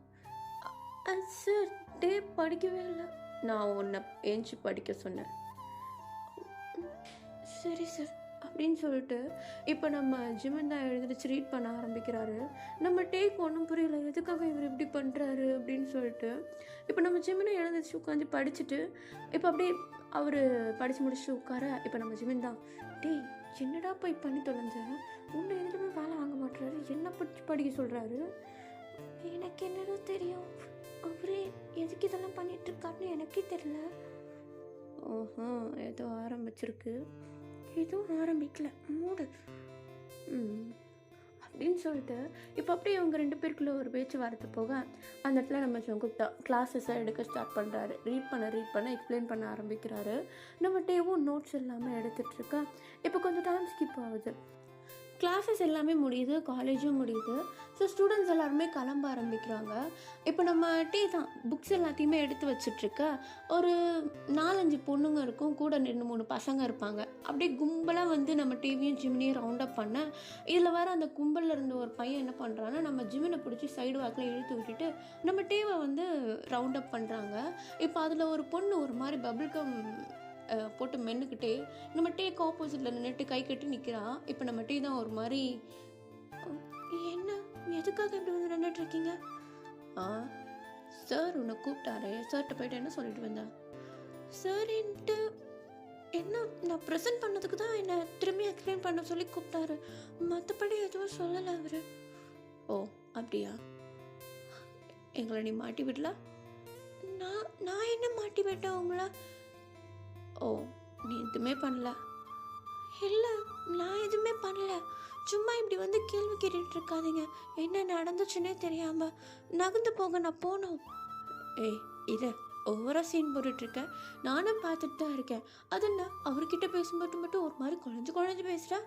சார்? டே படிக்கவே இல்லை. நான் உன்னை ஏஞ்சி படிக்க சொன்னேன். சரி சார் அப்படின்னு சொல்லிட்டு இப்போ நம்ம ஜிமன் தான் எழுந்திரிச்சு ரீட் பண்ண ஆரம்பிக்கிறாரு. நம்ம டேக்கு ஒன்றும் புரியல, எதுக்காக இவர் இப்படி பண்ணுறாரு அப்படின்னு சொல்லிட்டு இப்போ நம்ம ஜிமனை எழுந்திரிச்சு உட்காந்து படிச்சுட்டு இப்போ அப்படியே அவர் படித்து முடிச்சுட்டு உட்கார இப்போ நம்ம ஜிமன் தான், டே என்னடா போய் பண்ணி தொலைஞ்ச, உன்னை எதுவுமே வேலை வாங்க மாட்டுறாரு, என்ன படிக்க சொல்கிறாரு. எனக்கு என்னடா தெரியும், அவரே எதுக்கு இதெல்லாம் பண்ணிகிட்ருக்காருன்னு எனக்கே தெரியல. ஓஹோ ஏதோ ஆரம்பிச்சிருக்கு, எதுவும் ஆரம்பிக்கல மூடு அப்படின்னு சொல்லிட்டு இப்போ அப்படியே இவங்க 2 பேருக்குள்ளே ஒரு பேச்சுவார்த்தை போக அந்த இடத்துல நம்ம ஜங்குக் தான் கிளாஸஸை எடுக்க ஸ்டார்ட் பண்ணுறாரு. ரீட் பண்ண எக்ஸ்பிளைன் பண்ண ஆரம்பிக்கிறாரு. நம்ம டேவும் நோட்ஸ் எல்லாமே எடுத்துகிட்ருக்கா. இப்போ கொஞ்சம் டைம் ஸ்கிப் ஆகுது. கிளாஸஸ் எல்லாமே முடியுது, காலேஜும் முடியுது. ஸோ ஸ்டூடெண்ட்ஸ் எல்லாருமே கிளம்ப ஆரம்பிக்கிறாங்க. இப்போ நம்ம டீ தான் புக்ஸ் எல்லாத்தையுமே எடுத்து வச்சிட்ருக்க ஒரு 4-5 பொண்ணுங்க இருக்கும், கூட 2-3 பசங்க இருப்பாங்க. அப்படியே கும்பலாக வந்து நம்ம டிவியும் ஜிமினையும் ரவுண்ட் அப் பண்ண இதில் வேறு அந்த கும்பலில் இருந்த ஒரு பையன் என்ன பண்ணுறான்னா நம்ம ஜிமினை பிடிச்சி சைடு வாக்கில் இழுத்து விட்டுட்டு நம்ம டீவை வந்து ரவுண்ட் அப் பண்ணுறாங்க. இப்போ அதில் ஒரு பொண்ணு ஒரு மாதிரி பபிள்கம் போட்டு மென்னுக்கிட்டே நம்ம டேக்கு ஆப்போசிட்டில் நின்றுட்டு கை கட்டி நிற்கிறான். இப்போ நம்ம டீ தான் ஒரு மாதிரி, என்ன எதுக்காக இப்படி வந்து நின்றுட்டுருக்கீங்க? சார் உன்னை கூப்பிட்டாரு, சார்கிட்ட போய்ட்டு என்ன சொல்லிட்டு வந்தேன்? சார்ன்ட்டு என்ன நான் ப்ரெசென்ட் பண்ணதுக்கு தான் என்னை திரும்பி எக்ஸ்பிளைன் பண்ண சொல்லி கூப்பிட்டாரு, மற்றபடி எதுவும் சொல்லலை அவர். ஓ அப்படியா, எங்களை நீ மாட்டி விடல? நான் என்ன மாட்டி விட்டேன் உங்களை? ஓ நீ எதுவுமே பண்ணல? இல்லை நான் எதுவுமே பண்ணல, சும்மா இப்படி வந்து கேள்வி கேட்டுட்டு இருக்காதீங்க, என்ன நடந்துச்சுன்னே தெரியாமல் நகர்ந்து போங்க, நான் போனோம். ஏய் இதை ஓவராக சீன் போட்டுட்ருக்கேன், நானும் பார்த்துட்டு தான் இருக்கேன். அது என்ன அவர்கிட்ட பேசும்போது மட்டும் ஒரு மாதிரி குழஞ்சு பேசுகிறேன்.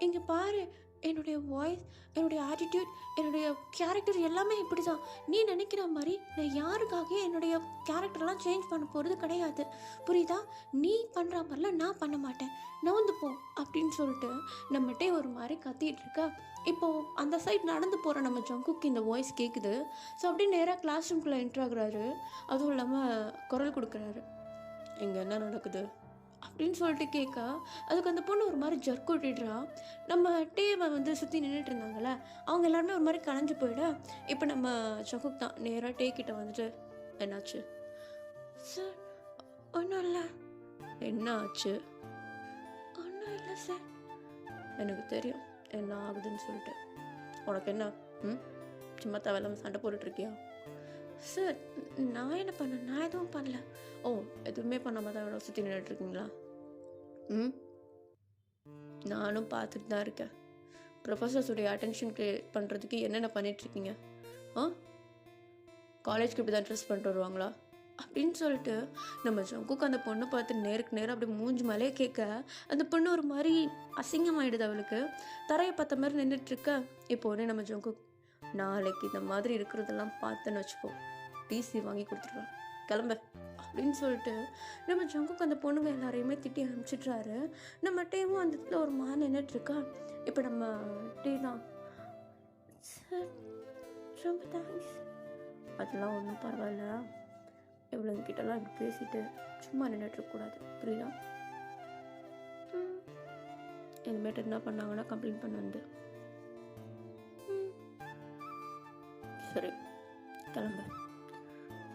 இங்கே பாரு, என்னுடைய வாய்ஸ், என்னுடைய ஆட்டிடியூட், என்னுடைய கேரக்டர் எல்லாமே இப்படி தான். நீ நினைக்கிற மாதிரி நான் யாருக்காக என்னுடைய கேரக்டர்லாம் சேஞ்ச் பண்ண போகிறது கிடையாது, புரியுதா? நீ பண்ணுற மாதிரிலாம் நான் பண்ண மாட்டேன், நவுந்து போ அப்படின்னு சொல்லிட்டு நம்மகிட்டே ஒரு மாதிரி கத்திகிட்டு இருக்கா. இப்போது அந்த சைட் நடந்து போகிற நம்ம ஜங்குக்கு இந்த வாய்ஸ் கேட்குது. ஸோ அப்படியே நேராக கிளாஸ் ரூம்குள்ளே என்ட்ரு ஆகுறாரு. அதுவும் இல்லாமல் குரல் கொடுக்குறாரு, இங்கே என்ன நடக்குது அப்படின்னு சொல்லிட்டு கேட்க அதுக்கு அந்த பொண்ணு ஒரு மாதிரி ஜர்க் விட்டுடுறா. நம்ம டேவை வந்து சுற்றி நின்றுட்டு இருந்தாங்கள்ல, அவங்க எல்லாருமே ஒரு மாதிரி கலைஞ்சு போயிட இப்போ நம்ம ஜங்குக் தான் நேராக டே கிட்ட வந்துட்டு, என்னாச்சு? சார் ஒன்றும் இல்லை. என்ன ஆச்சு? ஒன்றும் இல்லை சார். எனக்கு தெரியும் என்ன ஆகுதுன்னு சொல்லிட்டு. உனக்கு என்ன? சும்மா தேவையில்லாமல் சண்டை போட்டுட்ருக்கியா? சார் நான் என்ன பண்ணேன்? நான் எதுவும் பண்ணல. ஓ, எதுவுமே பண்ணாமல் தான் இவ்வளோ சுற்றி நின்றுட்டுருக்கீங்களா? நானும் பார்த்துட்டு தான் இருக்கேன். ப்ரொஃபஸர்ஸுடைய அட்டென்ஷன் க்ரியேட் பண்ணுறதுக்கு என்னென்ன பண்ணிகிட்ருக்கீங்க? காலேஜ்க்கு இப்படி தான் ட்ரெஸ் பண்ணிட்டு வருவாங்களா அப்படின்னு சொல்லிட்டு நம்ம ஜங்குக்கு அந்த பொண்ணை பார்த்து நேருக்கு நேரம் அப்படியே மூஞ்சி மேலே கேட்க அந்த பொண்ணு ஒரு மாதிரி அசிங்கமாயிடுது. அவளுக்கு தரையை பார்த்த மாதிரி நின்றுட்டுருக்க. இப்போ உடனே நம்ம ஜங்கு, நாளைக்கு இந்த மாதிரி இருக்கிறதெல்லாம் பார்த்துன்னு வச்சுக்கோ, டிசி வாங்கி கொடுத்துருவேன், கிளம்ப அப்படின்னு சொல்லிட்டு நம்ம ஜங்குக்கு அந்த பொண்ணுங்க எல்லாரையுமே திட்டி அனுப்பிச்சிட்றாரு. நம்ம டீமும் அந்த இடத்துல ஒரு மாதிரி நின்றுட்டுருக்கா. இப்போ நம்ம டீ தான், சார் ரொம்ப தேங்க்ஸ். அதெல்லாம் ஒன்றும் பரவாயில்ல, இவ்வளோங்கிட்டலாம் இப்படி பேசிட்டு சும்மா நின்றுட்டுருக்கக்கூடாது, புரியுதா? இனிமேட்டு என்ன பண்ணாங்கன்னா கம்ப்ளைண்ட் பண்ண வந்து. சரி கிளம்ப.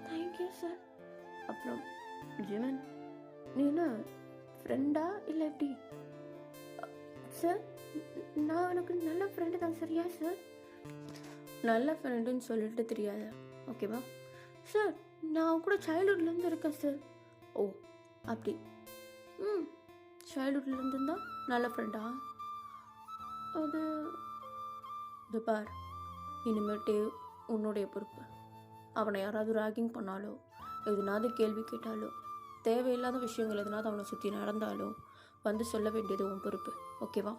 Thank you sir. அப்புறம் ஜிமன், நீ என்ன ஃப்ரெண்டா இல்லை எப்படி? சார் நான் எனக்கு நல்ல ஃப்ரெண்டு தான். சரியா சார்? நல்ல ஃப்ரெண்டுன்னு சொல்லிட்டு தெரியாது, ஓகேவா? சார் நான் கூட சைல்ட்ஹுட்லேருந்து இருக்கேன் சார். ஓ அப்படி. சைல்ட்ஹுட்லேருந்து இருந்தால் நல்ல ஃப்ரெண்டா? அது இது பார், இனிமேட்டு உன்னுடைய பொறுப்பு. அவனை யாராவது ராகிங் பண்ணாலோ, எதுனாவது கேள்வி கேட்டாலோ, தேவையில்லாத விஷயங்கள் எதுனாவது அவனை சுற்றி நடந்தாலோ வந்து சொல்ல வேண்டியது உன் பொறுப்பு, ஓகேவா?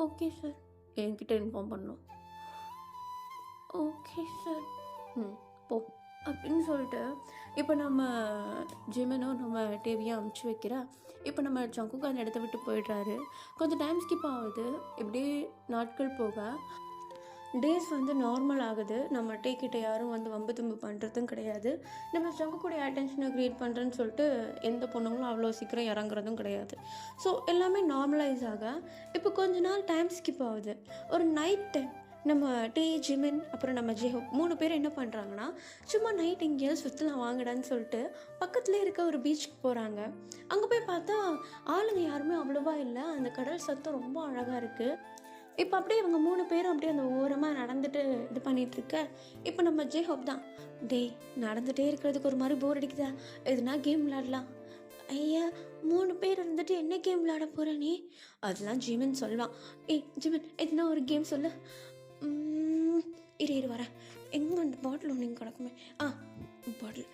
Okay sir. என்கிட்ட இன்ஃபார்ம் பண்ணணும். Okay sir. போ அப்படின்னு சொல்லிட்டு இப்போ நம்ம ஜிமனும் நம்ம டிவியும் அமுச்சு வைக்கிறா. இப்போ நம்ம ஜங்குக்கு அந்த இடத்த விட்டு போயிடுறாரு. கொஞ்சம் டைம் ஸ்கிப் ஆகுது. இப்படியே நாட்கள் போக டேஸ் வந்து நார்மல் ஆகுது. நம்ம டீ கிட்ட யாரும் வந்து வம்பு தும்பு பண்ணுறதும் கிடையாது. நம்ம ஜங்குக்குடைய அட்டென்ஷனை க்ரியேட் பண்ணுறேன்னு சொல்லிட்டு எந்த பொண்ணுங்களும் அவ்வளோ சீக்கிரம் இறங்குறதும் கிடையாது. ஸோ எல்லாமே நார்மலைஸ் ஆக இப்போ கொஞ்ச நாள் டைம் ஸ்கிப் ஆகுது. ஒரு நைட் டைம் நம்ம டீ, ஜிமின், அப்புறம் நம்ம ஜெஹோப் 3 பேர் என்ன பண்ணுறாங்கன்னா, சும்மா நைட் எங்கேயாவது சுற்றலாம் வாங்கடான்னு சொல்லிட்டு பக்கத்துலேயே இருக்க ஒரு பீச்சுக்கு போகிறாங்க. அங்கே போய் பார்த்தா ஆளுங்க யாருமே அவ்வளோவா இல்லை. அந்த கடல் சத்தம் ரொம்ப அழகாக இருக்குது. இப்போ அப்படியே இவங்க 3 பேரும் அப்படியே அந்த ஓரமாக நடந்துட்டு இது பண்ணிகிட்ருக்க. இப்போ நம்ம ஜெஹோப் தான், டேய் நடந்துகிட்டே இருக்கிறதுக்கு ஒரு மாதிரி போர் அடிக்குதா, எதுனா கேம் விளையாடலாம். ஐயா 3 பேர் இருந்துட்டு என்ன கேம் விளையாட போகிற நீ? அதெல்லாம் ஜிமின் சொல்லுவான். ஜிமின் எதுனா ஒரு கேம் சொல்லு. இரு வரேன். எங்கே அந்த பாட்டில் ஒன்று இங்கே கிடக்குமே. பாட்டில்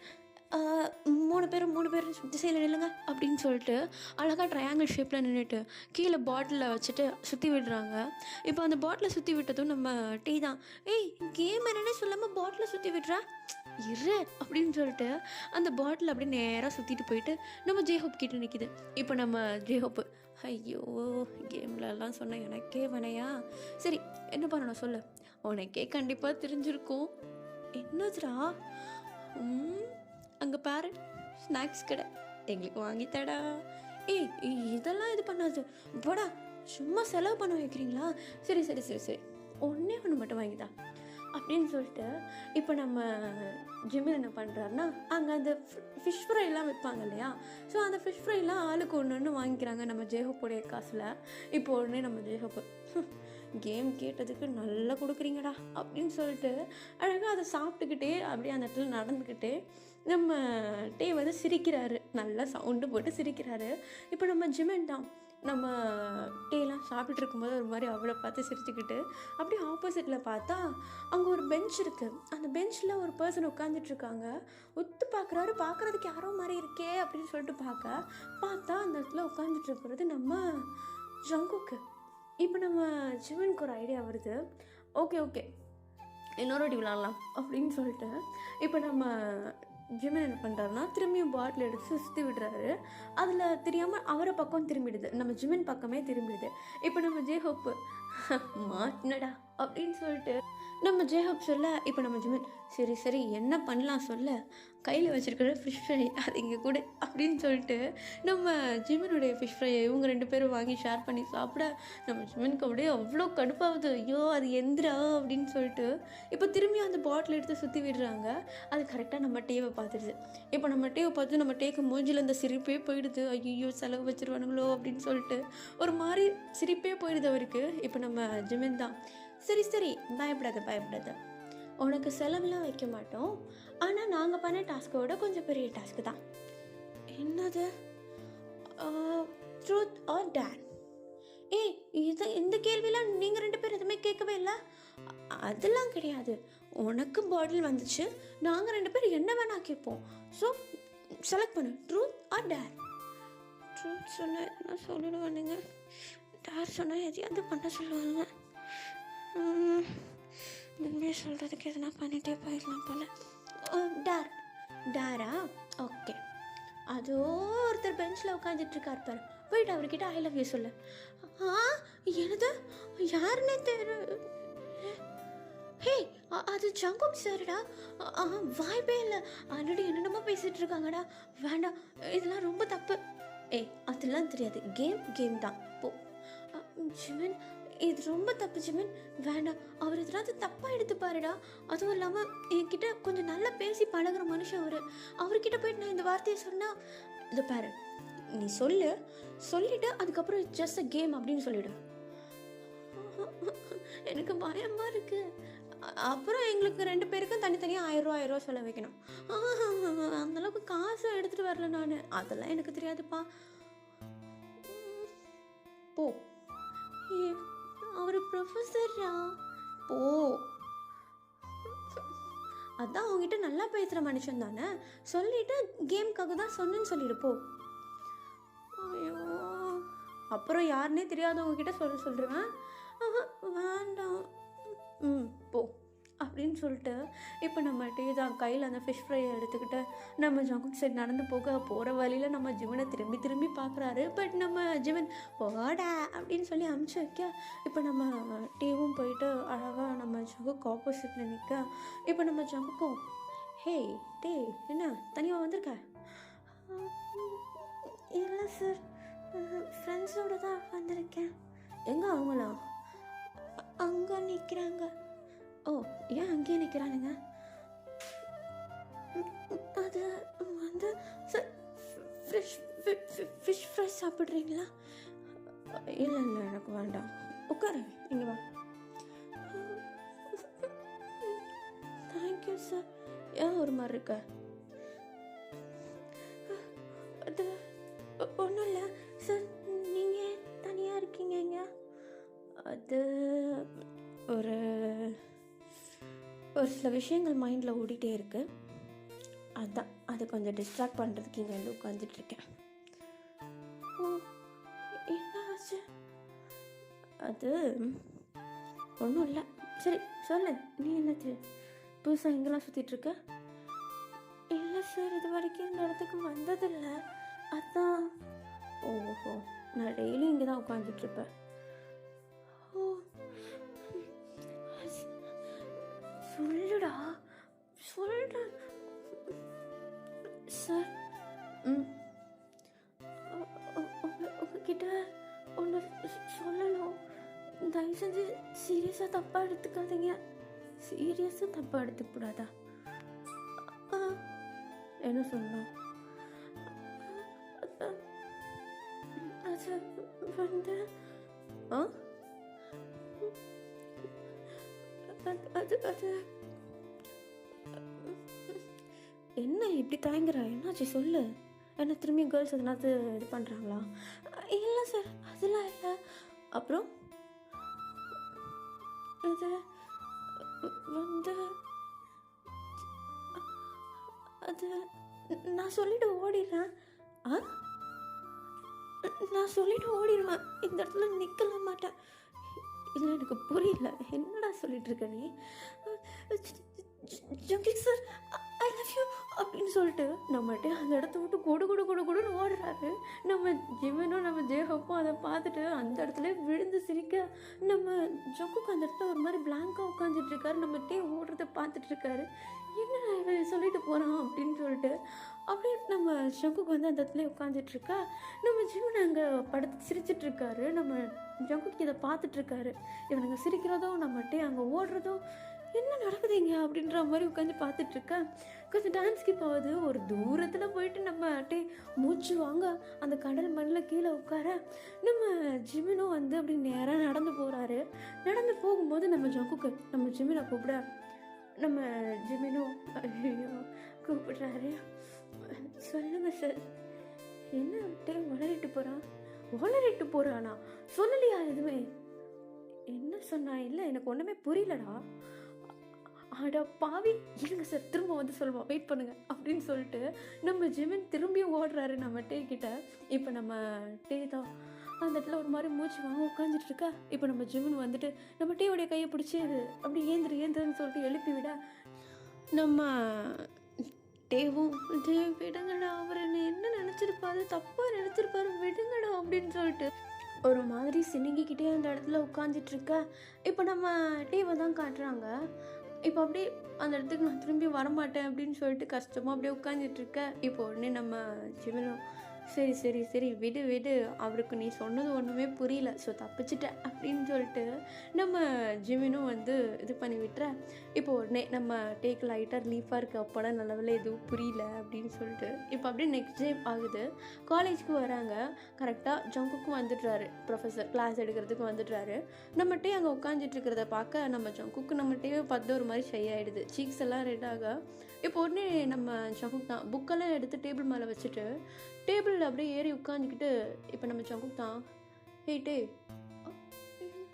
3 பேரும் திசையில் நில்லுங்க அப்படின்னு சொல்லிட்டு அழகாக ட்ரையாங்கிள் ஷேப்பில் நின்றுட்டு கீழே பாட்டிலில் வச்சுட்டு சுற்றி விடுறாங்க. இப்போ அந்த பாட்டிலை சுற்றி விட்டதும் நம்ம டீ தான், கேம் என்னன்னு சொல்லாமல் பாட்டிலை சுற்றி விடுறா, இரு அப்படின்னு சொல்லிட்டு அந்த பாட்டில் அப்படியே நேராக சுற்றிட்டு போயிட்டு நம்ம ஜேஹோப் கிட்ட நிற்கிது. இப்போ நம்ம ஜேஹோப்பு, ஐயோ கேம்லலாம் சொன்ன எனக்கே வேணையா, சரி என்ன பண்ணணும் சொல்லு, உனக்கே கண்டிப்பாக தெரிஞ்சிருக்கும். என்னதுரா? அங்கே பாரு ஸ்நாக்ஸ் கடை, எங்களுக்கு வாங்கித்தடா. இதெல்லாம் இது பண்ணாது போடா, சும்மா செலவு பண்ண வைக்கிறீங்களா? சரி சரி சரி சரி ஒன்றே ஒன்று மட்டும் வாங்கிதா அப்படின்னு சொல்லிட்டு இப்போ நம்ம ஜிம்மில் என்ன பண்ணுறாருன்னா, அங்கே அந்த ஃபிஷ் ஃப்ரைலாம் வைப்பாங்க இல்லையா, ஸோ அந்த ஃபிஷ் ஃப்ரைலாம் ஆளுக்கு ஒன்று வாங்கிக்கிறாங்க நம்ம ஜேஹோப்புடைய காசில். இப்போ உடனே நம்ம ஜேஹோப்பு, கேம் கேட்டதுக்கு நல்லா கொடுக்குறீங்கடா அப்படின்னு சொல்லிட்டு அழகாக அதை சாப்பிட்டுக்கிட்டே அப்படியே அந்த இடத்துல நடந்துக்கிட்டே நம்ம டே வந்து சிரிக்கிறாரு, நல்லா சவுண்டு போட்டு சிரிக்கிறாரு. இப்போ நம்ம ஜிமின் தான், நம்ம டீலாம் சாப்பிட்டுட்டு இருக்கும்போது ஒரு மாதிரி அவளை பார்த்து சிரிச்சுக்கிட்டு அப்படியே ஆப்போசிட்டில் பார்த்தா அங்கே ஒரு பெஞ்ச் இருக்குது. அந்த பெஞ்சில் ஒரு பர்சன் உட்காந்துட்ருக்காங்க. ஒத்து பார்க்குறாரு, பார்க்குறதுக்கு யாரோ மாதிரி இருக்கே அப்படின்னு சொல்லிட்டு பார்த்தா அந்த இடத்துல உட்காந்துட்ருக்கிறது நம்ம ஜங்குக்கு. இப்போ நம்ம ஜிவனுக்கு ஒரு ஐடியா வருது, ஓகே இன்னொரு வாட்டி விளாட்லாம் அப்படின்னு சொல்லிட்டு இப்போ நம்ம ஜிமின் என்ன பண்ணுறாருன்னா, திரும்பியும் பாட்டில் எடுத்து சுற்றி விடுறாரு. அதில் தெரியாமல் அவரை பக்கம் திரும்பிடுது, நம்ம ஜிமின் பக்கமே திரும்பிடுது. இப்போ நம்ம ஜேஹோப்பு, மாட்டினடா அப்படின்னு சொல்லிட்டு நம்ம ஜேஹப் சொல்ல, இப்போ நம்ம ஜிமின் சரி சரி என்ன பண்ணலாம் சொல்ல, கையில் வச்சுருக்கிற ஃபிஷ் ஃப்ரை அது இங்கே கூட அப்படின்னு சொல்லிட்டு நம்ம ஜிமினுடைய ஃபிஷ் ஃப்ரையை இவங்க 2 பேரும் வாங்கி ஷேர் பண்ணி சாப்பிட நம்ம ஜிமினுக்கு அப்படியே அவ்வளோ கடுப்பாகுது. ஐயோ அது எந்திரா அப்படின்னு சொல்லிட்டு இப்போ திரும்பி அந்த பாட்டில் எடுத்து சுற்றி விடுறாங்க. அது கரெக்டாக நம்ம டேவை பார்த்துடுது. இப்போ நம்ம டேவை பார்த்து நம்ம டேக்கு மூஞ்சில் இந்த சிரிப்பே போயிடுது. ஐயோ செலவு வச்சிருவானுங்களோ அப்படின்னு சொல்லிட்டு ஒரு மாதிரி சிரிப்பே போயிடுது அவருக்கு. இப்போ நம்ம ஜிமின் தான் சரி சரி பயப்படாத, உனக்கு செலவுலாம் வைக்க மாட்டோம், ஆனால் நாங்கள் பண்ண டாஸ்க்கோட கொஞ்சம் பெரிய டாஸ்க்கு தான். என்னது? Truth or dare? இந்த கேள்வியெல்லாம் நீங்கள் 2 பேரும் எதுவுமே கேட்கவே இல்லை. அதெல்லாம் கிடையாது, உனக்கு பாட்டில் வந்துச்சு, நாங்கள் 2 பேரும் என்ன வேணால் கேட்போம். ஸோ செலக்ட் பண்ணு, ட்ரூத் ஆர் டேர். ட்ரூத் சொன்னால் எதுனா சொல்லிடுவானுங்க, டேர் சொன்னால் எதையாவது பண்ண சொல்லுவாங்க. உண்மையை சொல்கிறதுக்கு எதுனா பண்ணிகிட்டே போயிடலாம் போல். டேரா? ஓகே. அதோ ஒருத்தர் பெஞ்சில் உட்காந்துட்ருக்கார் பாரு, போயிட்டு அவர்கிட்ட ஐ லவ் யூ சொல்லு. என்னது? யாருன்னே ஹே அது ஜங்குக் சார்டா. வாய்ப்பே இல்லை, ஆல்ரெடி என்னென்னமோ பேசிகிட்டு இருக்காங்கடா. வேண்டாம், இதெல்லாம் ரொம்ப தப்பு. அதெல்லாம் தெரியாது, கேம் தான். போ ஜிமின், இது ரொம்ப தப்பு ஜிமின், வேண்டாம். அவர் எதாவது தப்பாக எடுத்துப்பாருடா. அதுவும் இல்லாமல் என்கிட்ட கொஞ்சம் நல்லா பேசி பழகிற மனுஷன் அவர்கிட்ட போயிட்டு நான் இந்த வார்த்தையை சொன்னால், இதை பாரு, நீ சொல்லிவிட்டு அதுக்கப்புறம் ஜஸ்ட் அ கேம் அப்படின்னு சொல்லிவிடு. எனக்கு பயமாக இருக்குது. அப்புறம் எங்களுக்கு 2 பேருக்கும் தனித்தனியாக 1000 ரூபா சொல்ல வைக்கணும். அந்தளவுக்கு காசு எடுத்துகிட்டு வரல நான், அதெல்லாம் எனக்கு தெரியாதுப்பா. போ, அவர் ப்ரொஃபஸரா? போ. அதான் அவங்ககிட்ட நல்லா பேசுகிற மனுஷன் தானே, சொல்லிவிட்டு கேமுக்காக தான் சொன்னேன்னு சொல்லிடு. போ. ஐயோ, அப்புறம் யாருன்னே தெரியாதவங்க கிட்ட சொல்லிடுவேன். வேண்டாம். போ அப்படின்னு சொல்லிட்டு இப்போ நம்ம தான் கையில் அந்த ஃபிஷ் ஃப்ரையை எடுத்துக்கிட்டு நம்ம ஜங்குக் சைடு நடந்து போகிற வழியில் நம்ம ஜிவனை திரும்பி பார்க்குறாரு. பட் நம்ம ஜிவன் போடா அப்படின்னு சொல்லி அமுச்சு வைக்க, இப்போ நம்ம டீவும் போயிட்டு அழகாக நம்ம ஜங்குக் ஆப்போசிட்டில் நிற்க. இப்போ நம்ம ஜங்குக்கும், ஹே டே என்ன தனியாக வந்திருக்க? இல்லை சார், ஃப்ரெண்ட்ஸோடு தான் வந்திருக்கேன். எங்கே அவங்களாம்? அங்கே நிற்கிறாங்க. ஓ, ஏன் அங்கேயே நிற்கிறானுங்க? அது வந்து ஃபிஷ் ஃப்ரை சாப்பிட்றீங்களா? இல்லை எனக்கு வேண்டாம். உட்காரு, இங்கே வா. Thank you sir. ஏன் ஒரு மாதிரி இருக்க? அது ஒன்றும் இல்லை சார், நீங்கள் தனியாக இருக்கீங்க இங்கே? அது ஒரு சில விஷயங்கள் மைண்டில் ஓடிட்டே இருக்குது, அதுதான் அது கொஞ்சம் டிஸ்ட்ராக்ட் பண்ணுறதுக்கு இங்கே வந்து உட்காந்துட்ருக்கேன். ஓ, என்ன ஆச்சு? அது ஒன்றும் இல்லை. சரி சொல்லு, நீ என்னச்சு புதுசாக எங்கெல்லாம் சுற்றிட்டுருக்க? இல்லை சார், இது வரைக்கும் இந்த இடத்துக்கு வந்ததில்லை, அதான். ஓஹோ, நான் டெய்லி இங்கே தான் உட்காந்துட்ருப்பேன். சொல்லுடா, சொல்கிறேன் சார். உங்ககிட்ட ஒன்று சொல்லணும், தயவு செஞ்சு சீரியஸாக தப்பாக எடுத்துக்காதீங்க. சீரியஸாக தப்பாக எடுத்துக்கூடாதா? என்ன சொல்லணும்? அது வந்து அது என்ன இப்படி தயங்குற? என்னாச்சு சொல்லு. என்ன திரும்பி கேர்ள்ஸ் எதனாவது இது பண்ணுறாங்களா? இல்லை சார், அதெல்லாம் இல்லை. அப்புறம் அது வந்து அது நான் சொல்லிட்டு ஓடிடுறேன். நான் சொல்லிட்டு ஓடிடுவேன், இந்த இடத்துல நிற்கல மாட்டேன். இல்லை எனக்கு புரியல, என்னடா சொல்லிட்டு இருக்க நீ? ஜங்கிக் சார், ஐ லவ் யூ. அப்படின்னு சொல்லிட்டு நம்மகிட்ட அந்த இடத்த விட்டு கொடு கொடு கொடு கொடுன்னு ஓடுறாரு. நம்ம ஜிவனும் நம்ம ஜேஹப்பும் அதை பார்த்துட்டு அந்த இடத்துல விழுந்து சிரிக்க, நம்ம ஜங்குக்கு அந்த இடத்துல ஒரு மாதிரி பிளாங்காக உட்காந்துட்டு இருக்காரு. நம்மகிட்டே ஓடுறத பார்த்துட்டு இருக்காரு. என்ன இவன் சொல்லிட்டு போகிறான் அப்படின்னு சொல்லிட்டு அப்படியே நம்ம ஜங்குக்கு வந்து அந்த இடத்துல உட்காந்துட்டு இருக்கா. நம்ம ஜிவன் அங்கே படுத்து சிரிச்சிட்டு இருக்காரு. நம்ம ஜங்குக்கு இதை பார்த்துட்டு இருக்காரு. இவனுங்க சிரிக்கிறதும் நம்மகிட்டே அங்கே ஓடுறதும் என்ன நடக்குதுங்க அப்படின்ற மாதிரி உட்காந்து பார்த்துட்டு இருக்கேன். கொஞ்சம் டான்ஸ்க்கு போகுது. ஒரு தூரத்தில் போயிட்டு நம்ம அட்டே மூச்சு வாங்க அந்த கடல் மண்ணில் கீழே உட்கார நம்ம ஜிமினும் வந்து அப்படி நேராக நடந்து போகிறாரு. நடந்து போகும்போது நம்ம ஜிமினை கூப்பிட நம்ம ஜிமினும் ஐயோ கூப்பிடுறாரு. சொல்லுங்க சார். என்ன அட்டே வளரிட்டு போகிறானா? சொல்லலையா எதுவுமே? என்ன சொன்னா? இல்லை எனக்கு ஒன்றுமே புரியலடா. அட பாவி, இருங்க சார் திரும்ப வந்து சொல்லுவோம், வெயிட் பண்ணுங்க அப்படின்னு சொல்லிட்டு நம்ம ஜிமின் திரும்பியும் ஓடுறாரு நம்ம டே கிட்ட. இப்போ நம்ம டே தான் அந்த இடத்துல ஒரு மாதிரி மூச்சு வாங்க உட்காந்துட்டு இருக்கா. இப்போ நம்ம ஜிமின் வந்துட்டு நம்ம டேயோடைய கையை பிடிச்சி அப்படி ஏந்துருன்னு சொல்லிட்டு எழுப்பி விட நம்ம டேவும் விடுங்கடா, அவர் என்ன நினச்சிருப்பாரு, தப்பாக நினச்சிருப்பாரு, விடுங்கடா அப்படின்னு சொல்லிட்டு ஒரு மாதிரி சினிங்கிக்கிட்டே அந்த இடத்துல உட்காந்துட்டு இருக்க. இப்போ நம்ம டேவை தான் காட்டுறாங்க. இப்போ அப்படியே அந்த இடத்துக்கு நான் திரும்பி வரமாட்டேன் அப்படின்னு சொல்லிட்டு கஷ்டமாக அப்படியே உட்காந்துட்ருக்கேன். இப்போ உடனே நம்ம ஜிமினும் சரி சரி சரி விடு, அவருக்கு நீ சொன்னது ஒன்றுமே புரியல, ஸோ தப்பிச்சிட்டேன் அப்படின்னு சொல்லிட்டு நம்ம ஜிமினும் வந்து இது பண்ணி விட்டுற. இப்போ உடனே நம்ம டேக் லைட்டாக ரிலீஃபாக இருக்குது, அப்போட நல்லவில் எதுவும் புரியல அப்படின்னு சொல்லிட்டு. இப்போ அப்படியே நெக்ஸ்ட் டே ஆகுது. காலேஜ்க்கு வராங்க. கரெக்டாக ஜங்குக்கும் வந்துடுறாரு ப்ரொஃபஸர், கிளாஸ் எடுக்கிறதுக்கு வந்துடுறாரு. நம்ம டே அங்கே உட்காந்துட்டு இருக்கிறத பார்க்க நம்ம ஜங்குக்கு நம்ம டேவை பார்த்து ஒரு மாதிரி ஷை ஆகிடுது. சீக்ஸ் எல்லாம் ரெட் ஆக இப்போ உடனே நம்ம ஜங்குக் தான் புக்கெல்லாம் எடுத்து டேபிள் மேலே வச்சுட்டு டேபிளில் அப்படியே ஏறி உட்காந்துக்கிட்டு இப்போ நம்ம ஜங்குக் தான் டே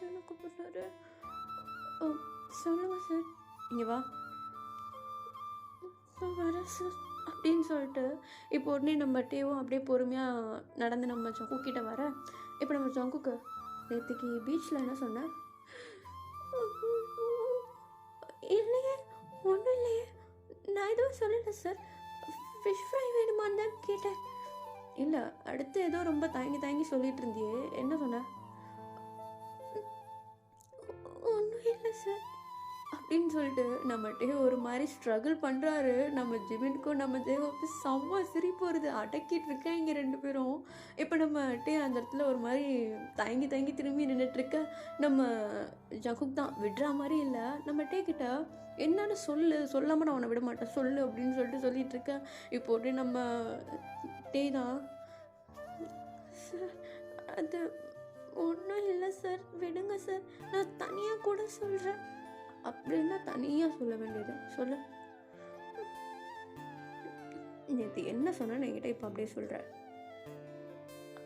என்ன கூப்பிடுறாரு. சொல்லுங்கள் சார். இங்கே வா. வரேன் சார் அப்படின்னு சொல்லிட்டு இப்போ உடனே நம்ம டேவும் அப்படியே பொறுமையாக நடந்து நம்ம ஜங்குக்கிட்ட வர. இப்போ நம்ம ஜங்குக்கு நேற்றுக்கு பீச்சில் என்ன சொன்னேன்? இல்லையே, ஒன்றும் இல்லையே, நான் எதுவும் சொல்லலை சார், ஃபிஷ் ஃப்ரை வேணுமான்னு தான் கேட்டேன். இல்லை, அடுத்து ஏதோ ரொம்ப தயங்கி சொல்லிட்டு இருந்தியே, என்ன சொன்ன? ஒன்றும் இல்லை சார் அப்படின்னு சொல்லிட்டு நம்மகிட்டே ஒரு மாதிரி ஸ்ட்ரகிள் பண்ணுறாரு. நம்ம ஜிமினுக்கும் நம்ம ஜெயவாக்கு செம்ம சிரிப்பு வருது. அடக்கிட்டு இருக்கேன் இங்கே ரெண்டு பேரும். இப்போ நம்மகிட்டே அந்த இடத்துல ஒரு மாதிரி தயங்கி திரும்பி நின்றுட்டுருக்க. நம்ம ஜங்குக் தான் விடுற மாதிரி இல்லை. நம்ம கிட்ட என்னன்னு சொல்லாமல் நான் உன்னை விட மாட்டேன், சொல்லு அப்படின்னு சொல்லிட்டு சொல்லிட்டு இருக்கேன். இப்போ உடனே நம்ம டே தான் சார் அது ஒன்றும் இல்லை சார், விடுங்க சார், நான் தனியாக கூட சொல்கிறேன். அப்படின்னா தனியாக சொல்ல வேண்டியது சொல்லு. நேற்று என்ன சொன்னேன்னு என்கிட்ட இப்போ அப்படியே சொல்கிற.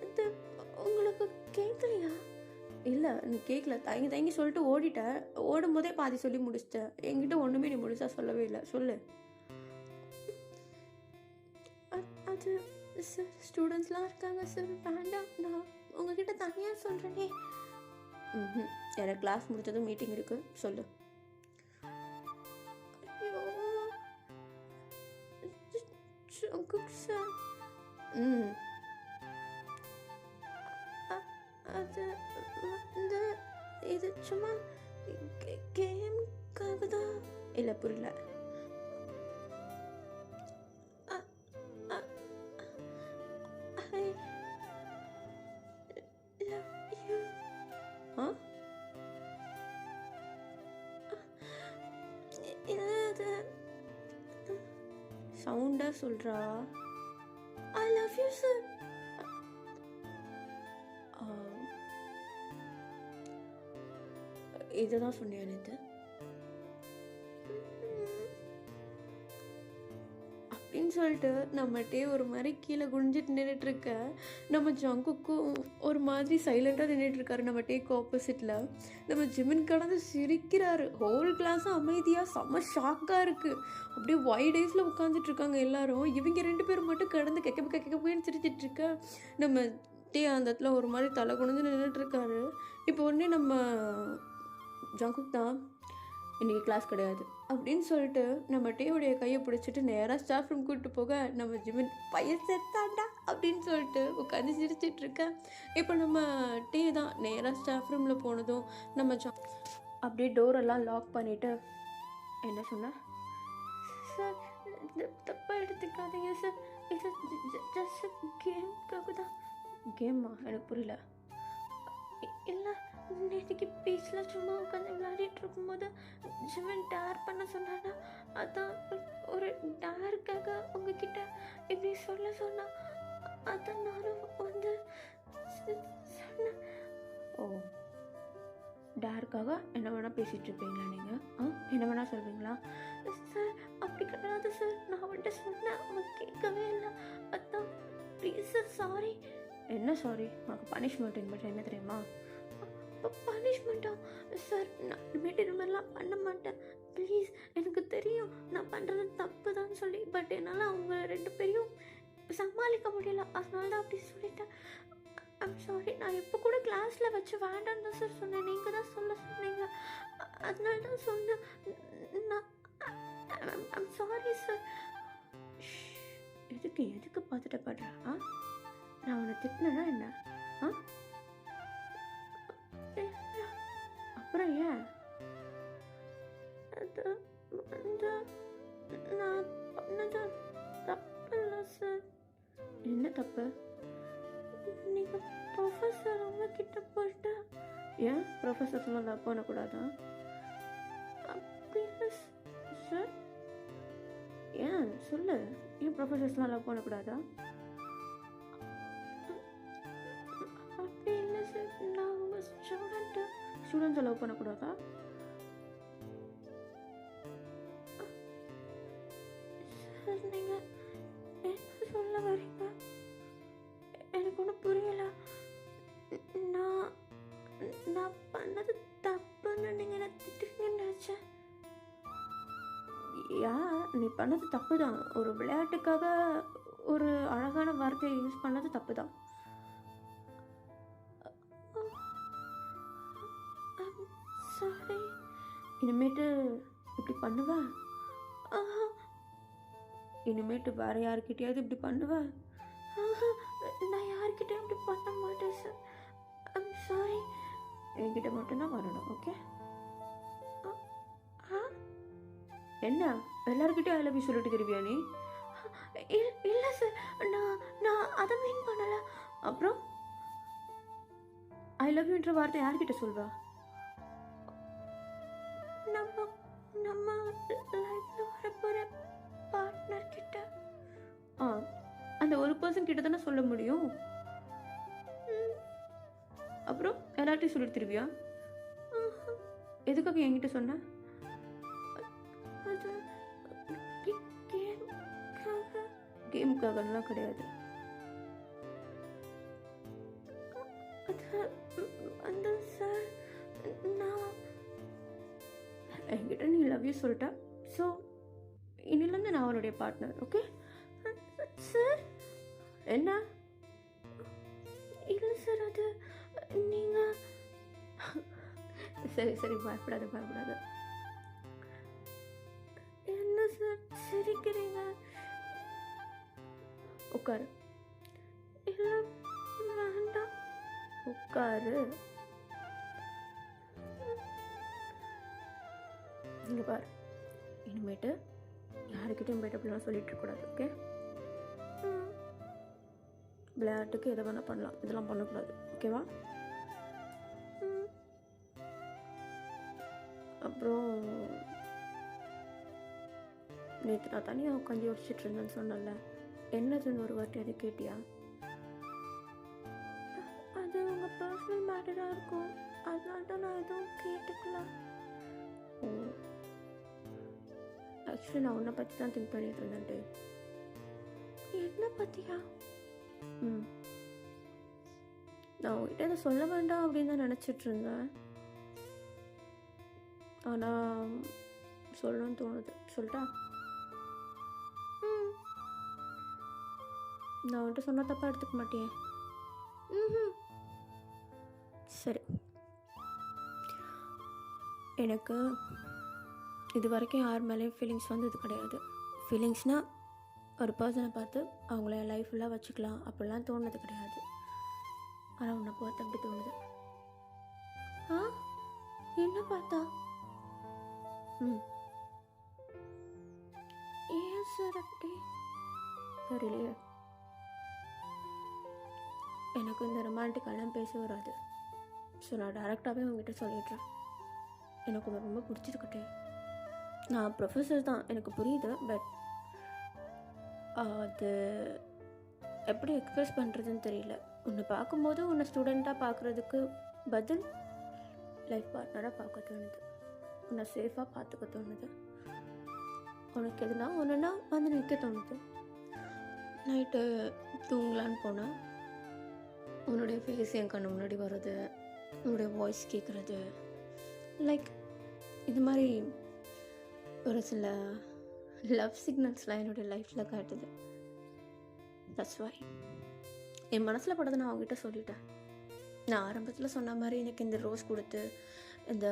அது உங்களுக்கு கேட்கலையா? இல்லை, நீ கேட்கல, தயங்கி சொல்லிட்டு ஓடிட்ட. ஓடும்போதே பாதி சொல்லி முடிச்சிட்டேன். என்கிட்ட ஒன்றுமே நீ முழுசாக சொல்லவே இல்லை, சொல்லு. அது சார் ஸ்டூடெண்ட்ஸ்லாம் இருக்காங்க சார், வேண்டாம், நான் உங்ககிட்ட தனியாக சொல்கிறேனே. எனக்கு கிளாஸ் முடிச்சதும் மீட்டிங் இருக்குது, சொல்லு. சார் அது வந்து இது சும்மா கேம்காக தான். இல்லை, புரியல. சவுண்டா சொல்றா. I love you sir. இதுதான் சொன்னியா நேற்று அப்படின்னு சொல்லிட்டு நம்மகிட்டே ஒரு மாதிரி கீழே குனிஞ்சிட்டு நின்றுட்டுருக்க. நம்ம ஜங்குக்கும் ஒரு மாதிரி சைலண்டாக நின்றுட்டுருக்காரு நம்ம டேக்கு ஆப்போசிட்டில். நம்ம ஜிமின் கடந்து சிரிக்கிறாரு. ஹோல் கிளாஸும் அமைதியாக செம்ம ஷாக்காக இருக்குது. அப்படியே வைட் ஐஸில் உட்காந்துட்ருக்காங்க எல்லாரும். இவங்க ரெண்டு பேரும் மட்டும் கடந்து கெக்கப்புன்னு சிரிச்சிட்ருக்க. நம்ம டே அந்த இடத்துல ஒரு மாதிரி தலை குனிஞ்சு நின்றுட்டுருக்காரு. இப்போ உடனே நம்ம ஜங்குக் தான் இன்றைக்கி கிளாஸ் கிடையாது அப்படின்னு சொல்லிட்டு நம்ம டீவுடைய கையை பிடிச்சிட்டு நேராக ஸ்டாஃப் ரூம் கூப்பிட்டு போக நம்ம ஜிமின் பையன் செத்தாண்டா அப்படின்னு சொல்லிட்டு உட்காந்து சிரிச்சிட்டு இருக்கேன். இப்போ நம்ம டீ தான் நேராக ஸ்டாஃப் ரூமில் போனதும் நம்ம அப்படியே டோரெல்லாம் லாக் பண்ணிவிட்டு என்ன சொன்னேன், சார் தப்பாக எடுத்துக்காதீங்க சார், இது ஜஸ்ட் கேம்க்காக தான். கேம்மா? எனக்கு புரியல. இல்லை, நேற்றுக்கு பீச்சில் சும்மா உட்காந்து விளையாடிட்டு இருக்கும்போது ஜிவன் டேர் பண்ண சொன்னானா, அதான் ஒரு டேருக்காக உங்ககிட்ட இப்படி சொல்ல அதான் நானும் வந்து சொன்னேன். ஓ, டேருக்காக என்ன வேணால் பேசிகிட்டு இருப்பீங்களா நீங்கள்? என்ன வேணால் சொல்வீங்களா? சார் அப்படி கிடையாது சார், நான் அவன்கிட்ட சொன்னேன், அவன் கேட்கவே இல்லை, அதான் ப்ளீஸ் சார் சாரி. என்ன சாரி? உனக்கு பனிஷ்மெண்ட் மட்டும் என்ன தெரியுமா? பனிஷ்மெண்ட்டா சார்? நான் இனிமேட்டு இது மாதிரிலாம் பண்ண மாட்டேன் ப்ளீஸ். எனக்கு தெரியும் நான் பண்ணுறது தப்பு தான் சொல்லி, பட் என்னால் அவங்க 2 பேரையும் சமாளிக்க முடியல, அதனால தான் அப்படி சொல்லிட்டேன். I'm sorry. நான் எப்போ கூட கிளாஸில் வச்சு வேண்டான்னு தான் சார் சொன்னேன், நீங்கள் தான் சொல்ல சொன்னீங்க, அதனால தான் சொன்னேன். நான் ஐம் சாரி சார். எதுக்கு பார்த்துட்டு படுறா? நான் உன்னை திட்டினேன்னா என்ன? அப்புறம் ஏன்? அது வந்து நான் பண்ணது தப்பு இல்லை சார். என்ன தப்பு? நீங்கள் ப்ரொஃபஸர் உங்ககிட்ட போயிட்டு. ஏன் ப்ரொஃபஸர் சொன்னால் லவ் பண்ணக்கூடாதா? அப்படி இல்லை சார். ஏன் சொல்லு, ஏன் ப்ரொஃபஸர்ஸ்லாம் லவ் பண்ணக்கூடாதா? அப்படி இல்லை சார், நான் உங்கள் ஸ்டூடெண்ட்ஸை லவ் பண்ணக்கூடாதா? சார் நீங்கள் என்ன சொல்ல வரீங்க? எனக்கு ஒன்றும் புரியலை. நான் பண்ணது தப்புன்னு நீங்கள் என்ன திட்டுவீங்கன்னு நினச்சேன். நீ பண்ணது தப்பு தான். ஒரு விளையாட்டுக்காக ஒரு அழகான வார்த்தையை யூஸ் பண்ணது தப்பு தான். சாரி. இனிமேட்டு இப்படி பண்ணுவேன்? இனிமேட்டு வேறு யாருக்கிட்டையாவது இப்படி பண்ணுவேன்? நான் யார்கிட்டையும் இப்படி பண்ண மாட்டேன் சார். I'm sorry. என்கிட்ட மட்டும்தான் வரணும், ஓகே? என்ன எல்லாருக்கிட்டையும் ஐ லவ் யூ சொல்லிட்டு திரும்பியா நீ? இல்லை சார், நான் அதை மீன் பண்ணலை. அப்புறம் ஐ லவ் யூன்ற வார்த்தை யார்கிட்ட சொல்வா? நம்ம லைஃப்பில் வரப்போகிற பார்ட்னர் கிட்ட. அந்த ஒரு பர்சன் கிட்ட தானே சொல்ல முடியும். அப்புறம் எல்லார்ட்டையும் சொல்லிட்டு திரும்பியா? எதுக்காக என்கிட்ட சொன்ன? கேமுக்காகலாம் கிடையாது. அந்த சார் நான் என்கிட்ட நீ லவ் யூ சொல்லிட்டா, ஸோ இன்னிலேருந்து நான் அவனுடைய பார்ட்னர், ஓகே? சார் என்ன? இல்லை சார், அது நீங்கள் சரி பயப்படாத. என்ன சார் சிரிக்கிறீங்க? உட்காரு. இல்லை வேண்டாம், உட்காரு. இங்கே பாரு, இனிமேட்டு யாருக்கிட்டையும் போய்ட்டு அப்படிலாம் சொல்லிட்டு இருக்கக்கூடாது, ஓகே? விளையாட்டுக்கு எதை வேணால் பண்ணலாம், இதெல்லாம் பண்ணக்கூடாது, ஓகேவா? அப்புறம் நேற்று நான் தனியாக உட்காந்து யோசிச்சுட்டு இருந்தேன்னு சொன்னல, என்னதுன்னு ஒரு வாட்டி அதை கேட்டியா? அது உங்கள் பர்சனல் மேட்டராக இருக்கும், அதனால தான் நான் எதுவும் கேட்டுக்கலாம். ஓ, ஆக்சுவலி நான் உன்னை பற்றி தான் திங்க் பண்ணிட்டு இருந்தேன்ட்டு. என்ன பற்றியா? நான் உங்ககிட்ட இதை சொல்ல வேண்டாம் அப்படின்னு தான் நினச்சிட்டு இருந்தேன், ஆனால் சொல்லணும்னு தோணுது. சொல்லிட்டா? நான் வந்துட்டு சொன்னால் தப்பாக எடுத்துக்க மாட்டேன். சரி, எனக்கு இது வரைக்கும் யார் மேலேயும் ஃபீலிங்ஸ் வந்தது கிடையாது. ஃபீலிங்ஸ்னால் ஒரு பர்சனை பார்த்து அவங்கள லைஃப் ஃபுல்லாக வச்சுக்கலாம் அப்படிலாம் தோணுது கிடையாது. ஆனால் உன்னை பார்த்து அப்படி தோணுது. ஆ, என்ன பார்த்தா? ஏன் சார் அப்படி? தெரியலையே, எனக்கு இந்த ரொமான்டிக்கெல்லாம் பேச வராது. ஸோ நான் டேரெக்டாகவே உங்ககிட்ட சொல்லிடுறேன், எனக்கு உன்னை ரொம்ப பிடிச்சிருக்கட்டே. நான் ப்ரொஃபஸர் தான், எனக்கு புரியுது. பட் அது எப்படி எக்ஸ்ப்ரெஸ் பண்ணுறதுன்னு தெரியல. உன்னை பார்க்கும்போது உன்னை ஸ்டூடெண்ட்டாக பார்க்குறதுக்கு பதில் லைஃப் பார்ட்னராக பார்க்க தோணுது. உன்னை சேஃபாக பார்த்துக்க தோணுது. உனக்கு எதுனா ஒன்றுனா வந்து நிற்க தோணுது. நைட்டு தூங்கலான்னு போனால் உன்னுடைய ஃபேஸ் என் கண்ணு முன்னாடி வர்றது, உன்னுடைய வாய்ஸ் கேட்குறது, லைக் இது மாதிரி ஒரு சில லவ் சிக்னல்ஸ்லாம் என்னுடைய லைஃப்பில் காட்டுது. தட்ஸ் வை என் மனசில் படுறதை நான் அவங்ககிட்ட சொல்லிட்டேன். நான் ஆரம்பத்தில் சொன்ன மாதிரி எனக்கு இந்த ரோஸ் கொடுத்து இந்த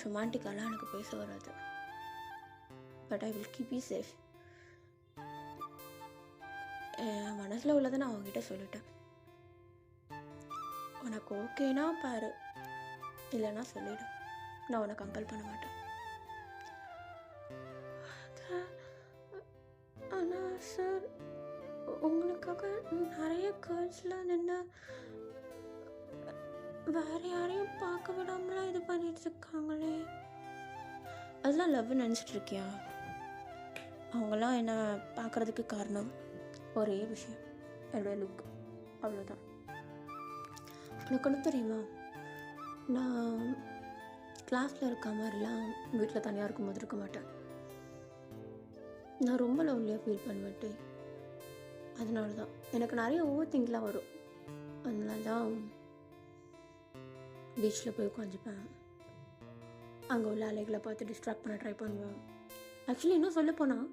ரொமான்டிக்காலாம் எனக்கு பேச வராது. But I will keep you safe. என் மனசில் உள்ளதை நான் அவங்ககிட்ட சொல்லிட்டேன். உனக்கு ஓகேனா பாரு, இல்லைன்னா சொல்லிவிடு. நான் உன்னை கம்பல் பண்ண மாட்டேன். ஆனால் சார், உங்களுக்காக நிறைய கேர்ள்ஸ்லாம் நின்று வேறு யாரையும் பார்க்க விடாமலாம் இது பண்ணிட்டு இருக்காங்களே, அதெல்லாம் லவ்னு நினச்சிட்டு இருக்கியா? அவங்களாம் என்னை பார்க்குறதுக்கு காரணம் ஒரே விஷயம், என்னுடைய லுக், அவ்வளோதான். உனக்கு ஒன்று தெரியுமா, நான் கிளாஸில் இருக்க மாதிரிலாம் வீட்டில் தனியாக இருக்கும்போது இருக்க மாட்டேன். நான் ரொம்ப லவ்லியாக ஃபீல் பண்ணுவேன்ட்டு. அதனால தான் எனக்கு நிறைய ஓவர் திங்க்லாம் வரும். அதனால தான் பீச்சில் போய் உட்காந்துப்பேன். அங்கே உள்ள அலைகளை பார்த்து டிஸ்ட்ராக்ட் பண்ண ட்ரை பண்ணுவேன். ஆக்சுவலி இன்னும் சொல்ல போனால்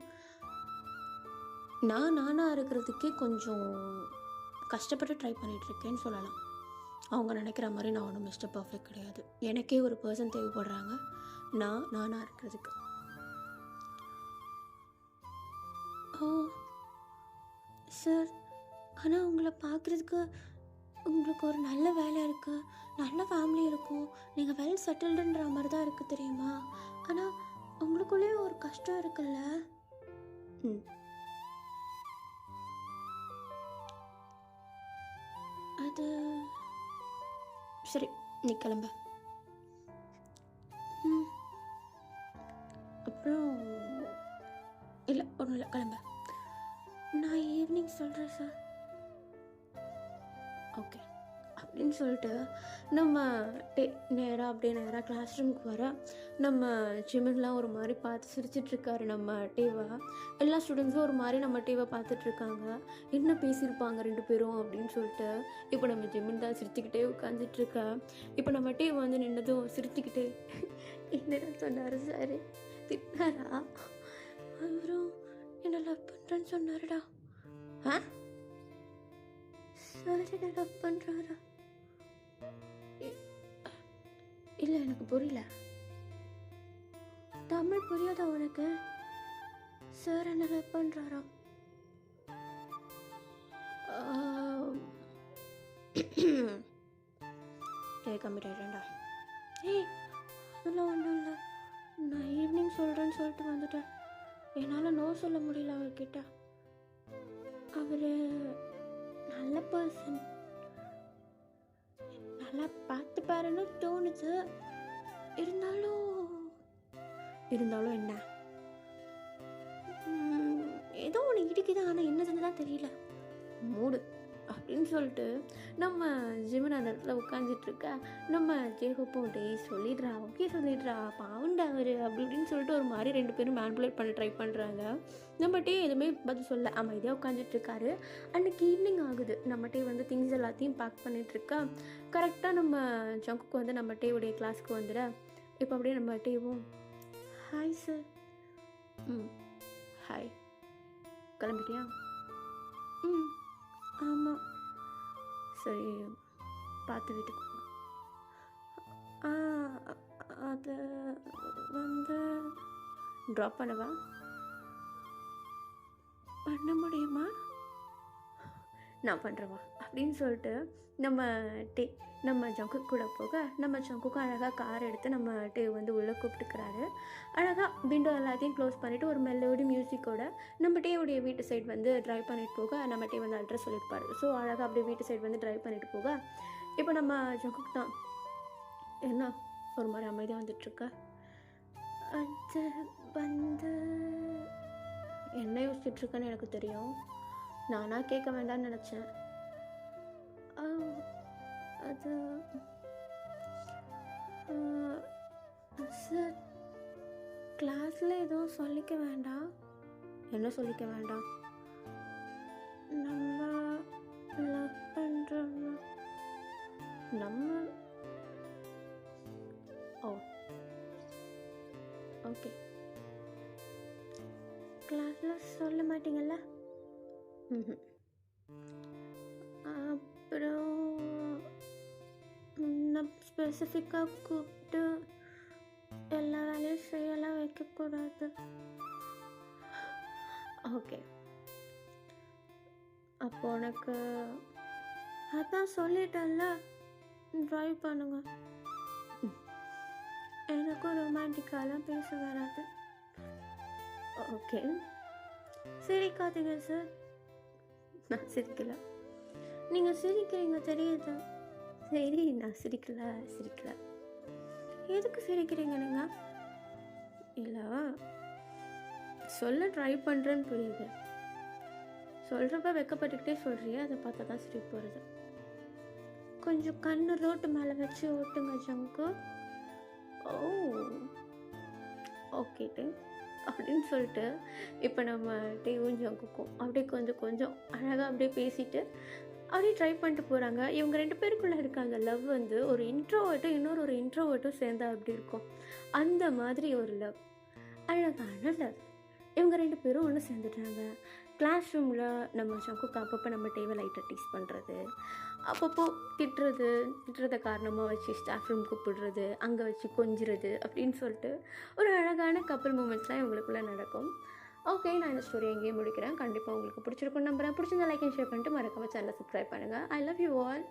நானாக இருக்கிறதுக்கே கொஞ்சம் கஷ்டப்பட்டு ட்ரை பண்ணிகிட்ருக்கேன்னு சொல்லலாம். அவங்க நினைக்கிற மாதிரி நான் ஒன்றும் மிஸ்டர் பர்ஃபெக்ட் கிடையாது. எனக்கே ஒரு பர்சன் தேவைப்படுறாங்க நானாக இருக்கிறதுக்கு. ஓ சார், ஆனால் உங்களை பார்க்குறதுக்கு உங்களுக்கு ஒரு நல்ல வேலை இருக்குது, நல்ல ஃபேமிலி இருக்கும், நீங்கள் வெல் செட்டில்டுன்ற மாதிரி தான் இருக்குது தெரியுமா? ஆனால் உங்களுக்குள்ளேயே ஒரு கஷ்டம் இருக்குல்ல? அது சரி, நீ கிளம்ப. அப்புறம் இல்லை, ஒன்றும் இல்லை, கிளம்ப. நான் ஈவினிங் சொல்கிறேன் சார். ஓகே அப்படின்னு சொல்லிட்டு நம்ம நேராக கிளாஸ் ரூமுக்கு வர நம்ம ஜிமின்லாம் ஒரு மாதிரி பார்த்து சிரிச்சிட்ருக்காரு நம்ம டேவா. எல்லா ஸ்டூடெண்ட்ஸும் ஒரு மாதிரி நம்ம டேவை பார்த்துட்ருக்காங்க, என்ன பேசியிருப்பாங்க ரெண்டு பேரும் அப்படின்னு சொல்லிட்டு. இப்போ நம்ம ஜிமின் தான் சிரிச்சுக்கிட்டே உட்காந்துட்ருக்கா. இப்போ நம்ம டேவை வந்து நின்னதும் சிரிச்சுக்கிட்டே என்னடா சொன்னார் சார், திட்டாரா? அவரும் என்ன லவ் பண்ணுறேன்னு சொன்னாருடா. ஆ சார் என்ன லவ் பண்ணுறாரா? இல்லை, எனக்கு புரியல. தமிழ் புரியாதா உனக்கு? சார் என்ன லவ் பண்ணுறாரா? கம்மிட்டாயிட்டேன்டா. ஏய், அதெல்லாம் ஒன்றும் இல்லை, நான் ஈவினிங் சொல்கிறேன்னு சொல்லிட்டு வந்துட்டேன். என்னால் நோ சொல்ல முடியல அவர்கிட்ட. அவர் நல்ல பர்சன், நல்லா பார்த்து பாருன்னு தோணுது. இருந்தாலும் என்ன, ஏதோ ஒன்று இடிக்குது, ஆனால் என்னதுன்னு தான் தெரியல. மூடு அப்படின்னு சொல்லிட்டு நம்ம ஜிமின் அந்த இடத்துல உட்காந்துட்ருக்க. நம்ம ஜேஹோப்பும் டேய் சொல்லிடுறா, ஓகே சொல்லிடுறா, பாவுண்டா அவர் அப்படி இப்படின்னு சொல்லிட்டு ஒரு மாதிரி ரெண்டு பேரும் மேனிபுலேட் பண்ண ட்ரை பண்ணுறாங்க. நம்ம டே எதுவுமே பதில் சொல்ல அமைதியாக உட்காந்துட்ருக்காரு. அன்றைக்கி ஈவினிங் ஆகுது. நம்ம டே வந்து திங்ஸ் எல்லாத்தையும் பேக் பண்ணிகிட்ருக்கா. கரெக்டாக நம்ம ஜங்குக்கு வந்து நம்ம டேவுடைய கிளாஸ்க்கு வந்துட. இப்போ அப்படியே நம்ம டேவும் ஹாய் சார். ஹாய், கிளம்பிட்டியா? ஆமாம். சரி, பார்த்து வீட்டுக்கு போ. அது வந்து ட்ராப் பண்ணவா? பண்ண முடியுமா? நான் பண்ணுறவா அப்படின்னு சொல்லிட்டு நம்ம டே நம்ம ஜங்குக் கூட போக, நம்ம ஜங்குக்கும் அழகாக கார் எடுத்து நம்ம டே வந்து உள்ளே கூப்பிட்டுக்கிறாரு. அழகாக விண்டோ எல்லாத்தையும் க்ளோஸ் பண்ணிவிட்டு ஒரு மெலோடி மியூசிக்கோட நம்ம டேவுடைய வீட்டு சைடு வந்து ட்ரைவ் பண்ணிட்டு போக, நம்ம டே வந்து அட்ரஸ் சொல்லியிருப்பாரு. ஸோ அழகாக அப்படியே வீட்டு சைடு வந்து ட்ரைவ் பண்ணிட்டு போக, இப்போ நம்ம ஜங்குக் தான் என்ன ஒரு மாதிரி அமைதியாக வந்துட்டுருக்க. அது வந்து என்ன யோசிச்சுட்ருக்கேன்னு எனக்கு தெரியும். நானாக கேட்க வேண்டாம்னு நினச்சேன். அது சார், கிளாஸில் எதுவும் சொல்லிக்க வேண்டாம். என்ன சொல்லிக்க வேண்டாம்? நம்ம லவ் பண்ணுறோம். நம்ம ஓ ஓகே. கிளாஸில் சொல்ல மாட்டீங்கள்ல? ம். அப்புறம் நான் ஸ்பெசிஃபிக்காக கூப்பிட்டு எல்லா வேலையும் செய்யலாம் வைக்கக்கூடாது. ஓகே. அப்போ உனக்கு அதான் சொல்லிட்டேன்ல, ட்ரைவ் பண்ணுங்க. எனக்கும் ரொமான்டிக்காலாம் பேச வராது. ஓகே. சிரிக்காதீங்க சார். நான் சிரிக்கல. நீங்கள் சிரிக்கிறீங்க தெரியுது. சரி, நான் சிரிக்கல. எதுக்கு சிரிக்கிறீங்க நீங்கள்? இல்லை, சொல்ல ட்ரை பண்ணுறேன்னு புரியுது. சொல்கிறப்ப வெக்கப்பட்டுக்கிட்டே சொல்கிறியே, அதை பார்த்தா தான் சிரிப்பு வருது. கொஞ்சம் கண்ணு ரோட்டு மேலே வச்சு ஓட்டுங்க ஜங்கு. ஓ ஓகே டே அப்படின்னு சொல்லிட்டு இப்போ நம்ம டேவும் ஜங்குக்கும் அப்படியே கொஞ்சம் அழகாக அப்படியே பேசிட்டு அப்படியே ட்ரை பண்ணிட்டு போகிறாங்க. இவங்க 2 பேருக்குள்ளே இருக்காங்க லவ் வந்து ஒரு இன்ட்ரோவர்ட்டும் இன்னொரு இன்ட்ரோவர்ட்டும் சேர்ந்தா அப்படி இருக்கும். அந்த மாதிரி ஒரு லவ், அழகான லவ். இவங்க 2 பேரும் ஒன்று சேர்ந்துட்டாங்க. கிளாஸ் ரூமில் நம்ம ஜங்குக்கு அப்பப்போ நம்ம டேவை லைட்டாக டீஸ் பண்ணுறது, அப்பப்போ திட்டுறத காரணமாக வச்சு ஸ்டாஃப் ரூம் கூப்பிடுறது, அங்கே வச்சு கொஞ்சிறது அப்படின்னு சொல்லிட்டு ஒரு அழகான கப்பல் மூமெண்ட்ஸ்லாம் இவங்களுக்குள்ளே நடக்கும். ஓகே, நான் இந்த ஸ்டோரி எங்கேயும் முடிக்கிறேன். கண்டிப்பாக உங்களுக்கு பிடிச்சிருக்குன்னு நம்புறேன். பிடிச்சிருந்தா லைக் அண்ட் ஷேர் பண்ணிட்டு மறக்காம சேனலை சப்ஸ்கிரைப் பண்ணுங்கள். I love you all.